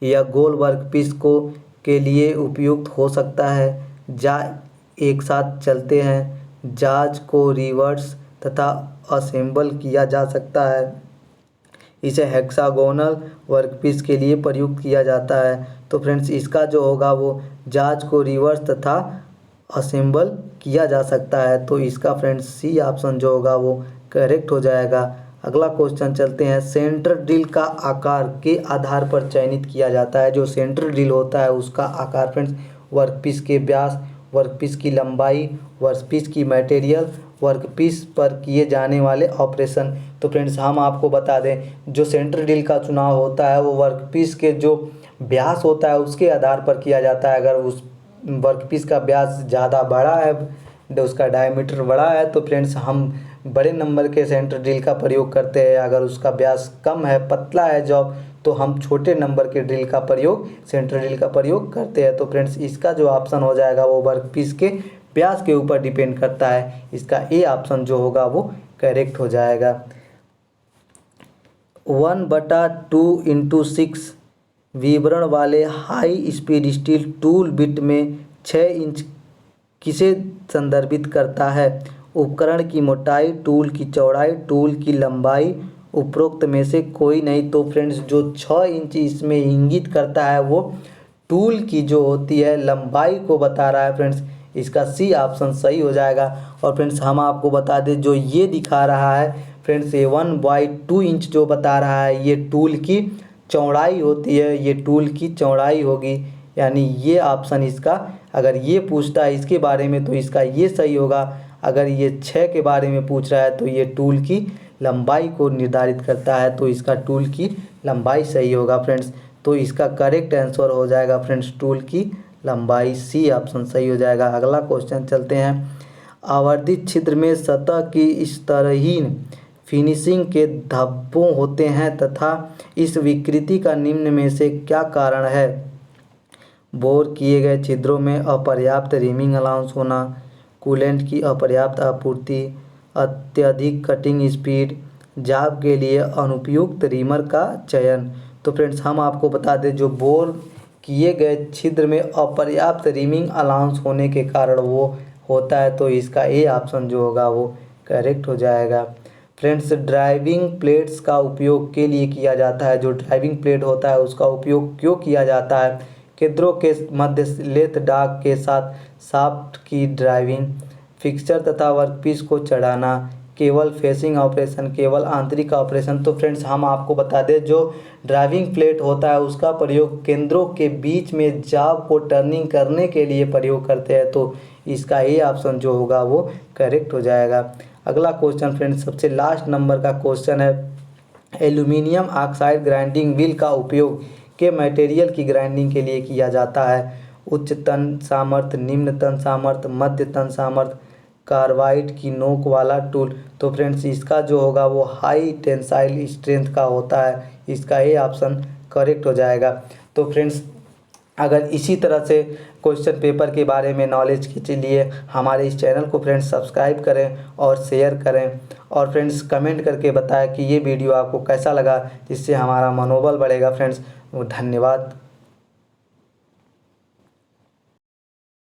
यह गोल वर्कपीस को के लिए उपयुक्त हो सकता है। जा एक साथ चलते हैं, जाज को रिवर्स तथा असेंबल किया जा सकता है। इसे हेक्सागोनल वर्कपीस के लिए प्रयुक्त किया जाता है। तो फ्रेंड्स इसका जो होगा वो जाज को रिवर्स तथा असेंबल किया जा सकता है। तो इसका फ्रेंड्स सी ऑप्शन जो होगा वो करेक्ट हो जाएगा। अगला क्वेश्चन चलते हैं। सेंटर ड्रिल का आकार के आधार पर चयनित किया जाता है। जो सेंटर ड्रिल होता है उसका आकार फ्रेंड्स वर्कपीस के व्यास, वर्कपीस की लंबाई, वर्कपीस की मटेरियल, वर्कपीस पर किए जाने वाले ऑपरेशन। तो फ्रेंड्स हम आपको बता दें जो सेंटर ड्रिल का चुनाव होता है वो वर्कपीस के जो व्यास होता है उसके आधार पर किया जाता है। अगर उस वर्कपीस का व्यास ज़्यादा बड़ा है, उसका डायमीटर बड़ा है, तो फ्रेंड्स हम बड़े नंबर के सेंटर ड्रिल का प्रयोग करते हैं। अगर उसका व्यास कम है, पतला है जॉब, तो हम छोटे नंबर के ड्रिल का प्रयोग, सेंटर ड्रिल का प्रयोग करते हैं। तो फ्रेंड्स इसका जो ऑप्शन हो जाएगा वो वर्कपीस के व्यास के ऊपर डिपेंड करता है। इसका ए ऑप्शन जो होगा वो करेक्ट हो जाएगा। 1/2 × 6 विवरण वाले high speed steel tool bit में 6 इंच किसे संदर्भित करता है? उपकरण की मोटाई, टूल की चौड़ाई, टूल की लंबाई, उपरोक्त में से कोई नहीं। तो फ्रेंड्स जो 6 इंच इसमें इंगित करता है वो टूल की जो होती है लंबाई को बता रहा है फ्रेंड्स। इसका सी ऑप्शन सही हो जाएगा। और फ्रेंड्स हम आपको बता दें जो ये दिखा रहा है फ्रेंड्स, ये 1/2 इंच जो बता रहा है ये टूल की चौड़ाई होती है, ये टूल की चौड़ाई होगी। यानी ये ऑप्शन इसका, अगर ये पूछता है इसके बारे में तो इसका ये सही होगा। अगर ये 6 के बारे में पूछ रहा है तो ये टूल की लंबाई को निर्धारित करता है, तो इसका टूल की लंबाई सही होगा फ्रेंड्स। तो इसका करेक्ट आंसर हो जाएगा फ्रेंड्स टूल की लंबाई, सी ऑप्शन सही हो जाएगा। अगला क्वेश्चन चलते हैं। आवर्धित छिद्र में सतह की स्तरहीन फिनिशिंग के धब्बों होते हैं तथा इस विकृति का निम्न में से क्या कारण है? बोर किए गए छिद्रों में अपर्याप्त रिमिंग अलाउंस होना, कूलेंट की अपर्याप्त आपूर्ति, अत्यधिक कटिंग स्पीड, जाब के लिए अनुपयुक्त रिमर का चयन। तो फ्रेंड्स हम आपको बता दें जो बोर किए गए छिद्र में अपर्याप्त रिमिंग अलाउंस होने के कारण वो होता है, तो इसका ए ऑप्शन जो होगा वो करेक्ट हो जाएगा। फ्रेंड्स ड्राइविंग प्लेट्स का उपयोग के लिए किया जाता है, जो ड्राइविंग प्लेट होता है उसका उपयोग क्यों किया जाता है? केंद्रों के मध्य लेथ डाग के साथ शाफ्ट की ड्राइविंग, फिक्सचर तथा वर्कपीस को चढ़ाना, केवल फेसिंग ऑपरेशन, केवल आंतरिक ऑपरेशन। तो फ्रेंड्स हम आपको बता दें जो ड्राइविंग प्लेट होता है उसका प्रयोग केंद्रों के बीच में जाब को टर्निंग करने के लिए प्रयोग करते हैं, तो इसका ये ऑप्शन जो होगा वो करेक्ट हो जाएगा। अगला क्वेश्चन फ्रेंड्स सबसे लास्ट नंबर का क्वेश्चन है। एल्यूमिनियम ऑक्साइड ग्राइंडिंग व्हील का उपयोग के मटेरियल की ग्राइंडिंग के लिए किया जाता है? उच्च तन सामर्थ्य, निम्न तन सामर्थ्य, मध्य तन सामर्थ्य, कार्बाइड की नोक वाला टूल। तो फ्रेंड्स इसका जो होगा वो हाई टेंसाइल स्ट्रेंथ का होता है, इसका ये ऑप्शन करेक्ट हो जाएगा। तो फ्रेंड्स अगर इसी तरह से क्वेश्चन पेपर के बारे में नॉलेज के लिए हमारे इस चैनल को फ्रेंड्स सब्सक्राइब करें और शेयर करें, और फ्रेंड्स कमेंट करके बताएं कि ये वीडियो आपको कैसा लगा, जिससे हमारा मनोबल बढ़ेगा फ्रेंड्स। धन्यवाद।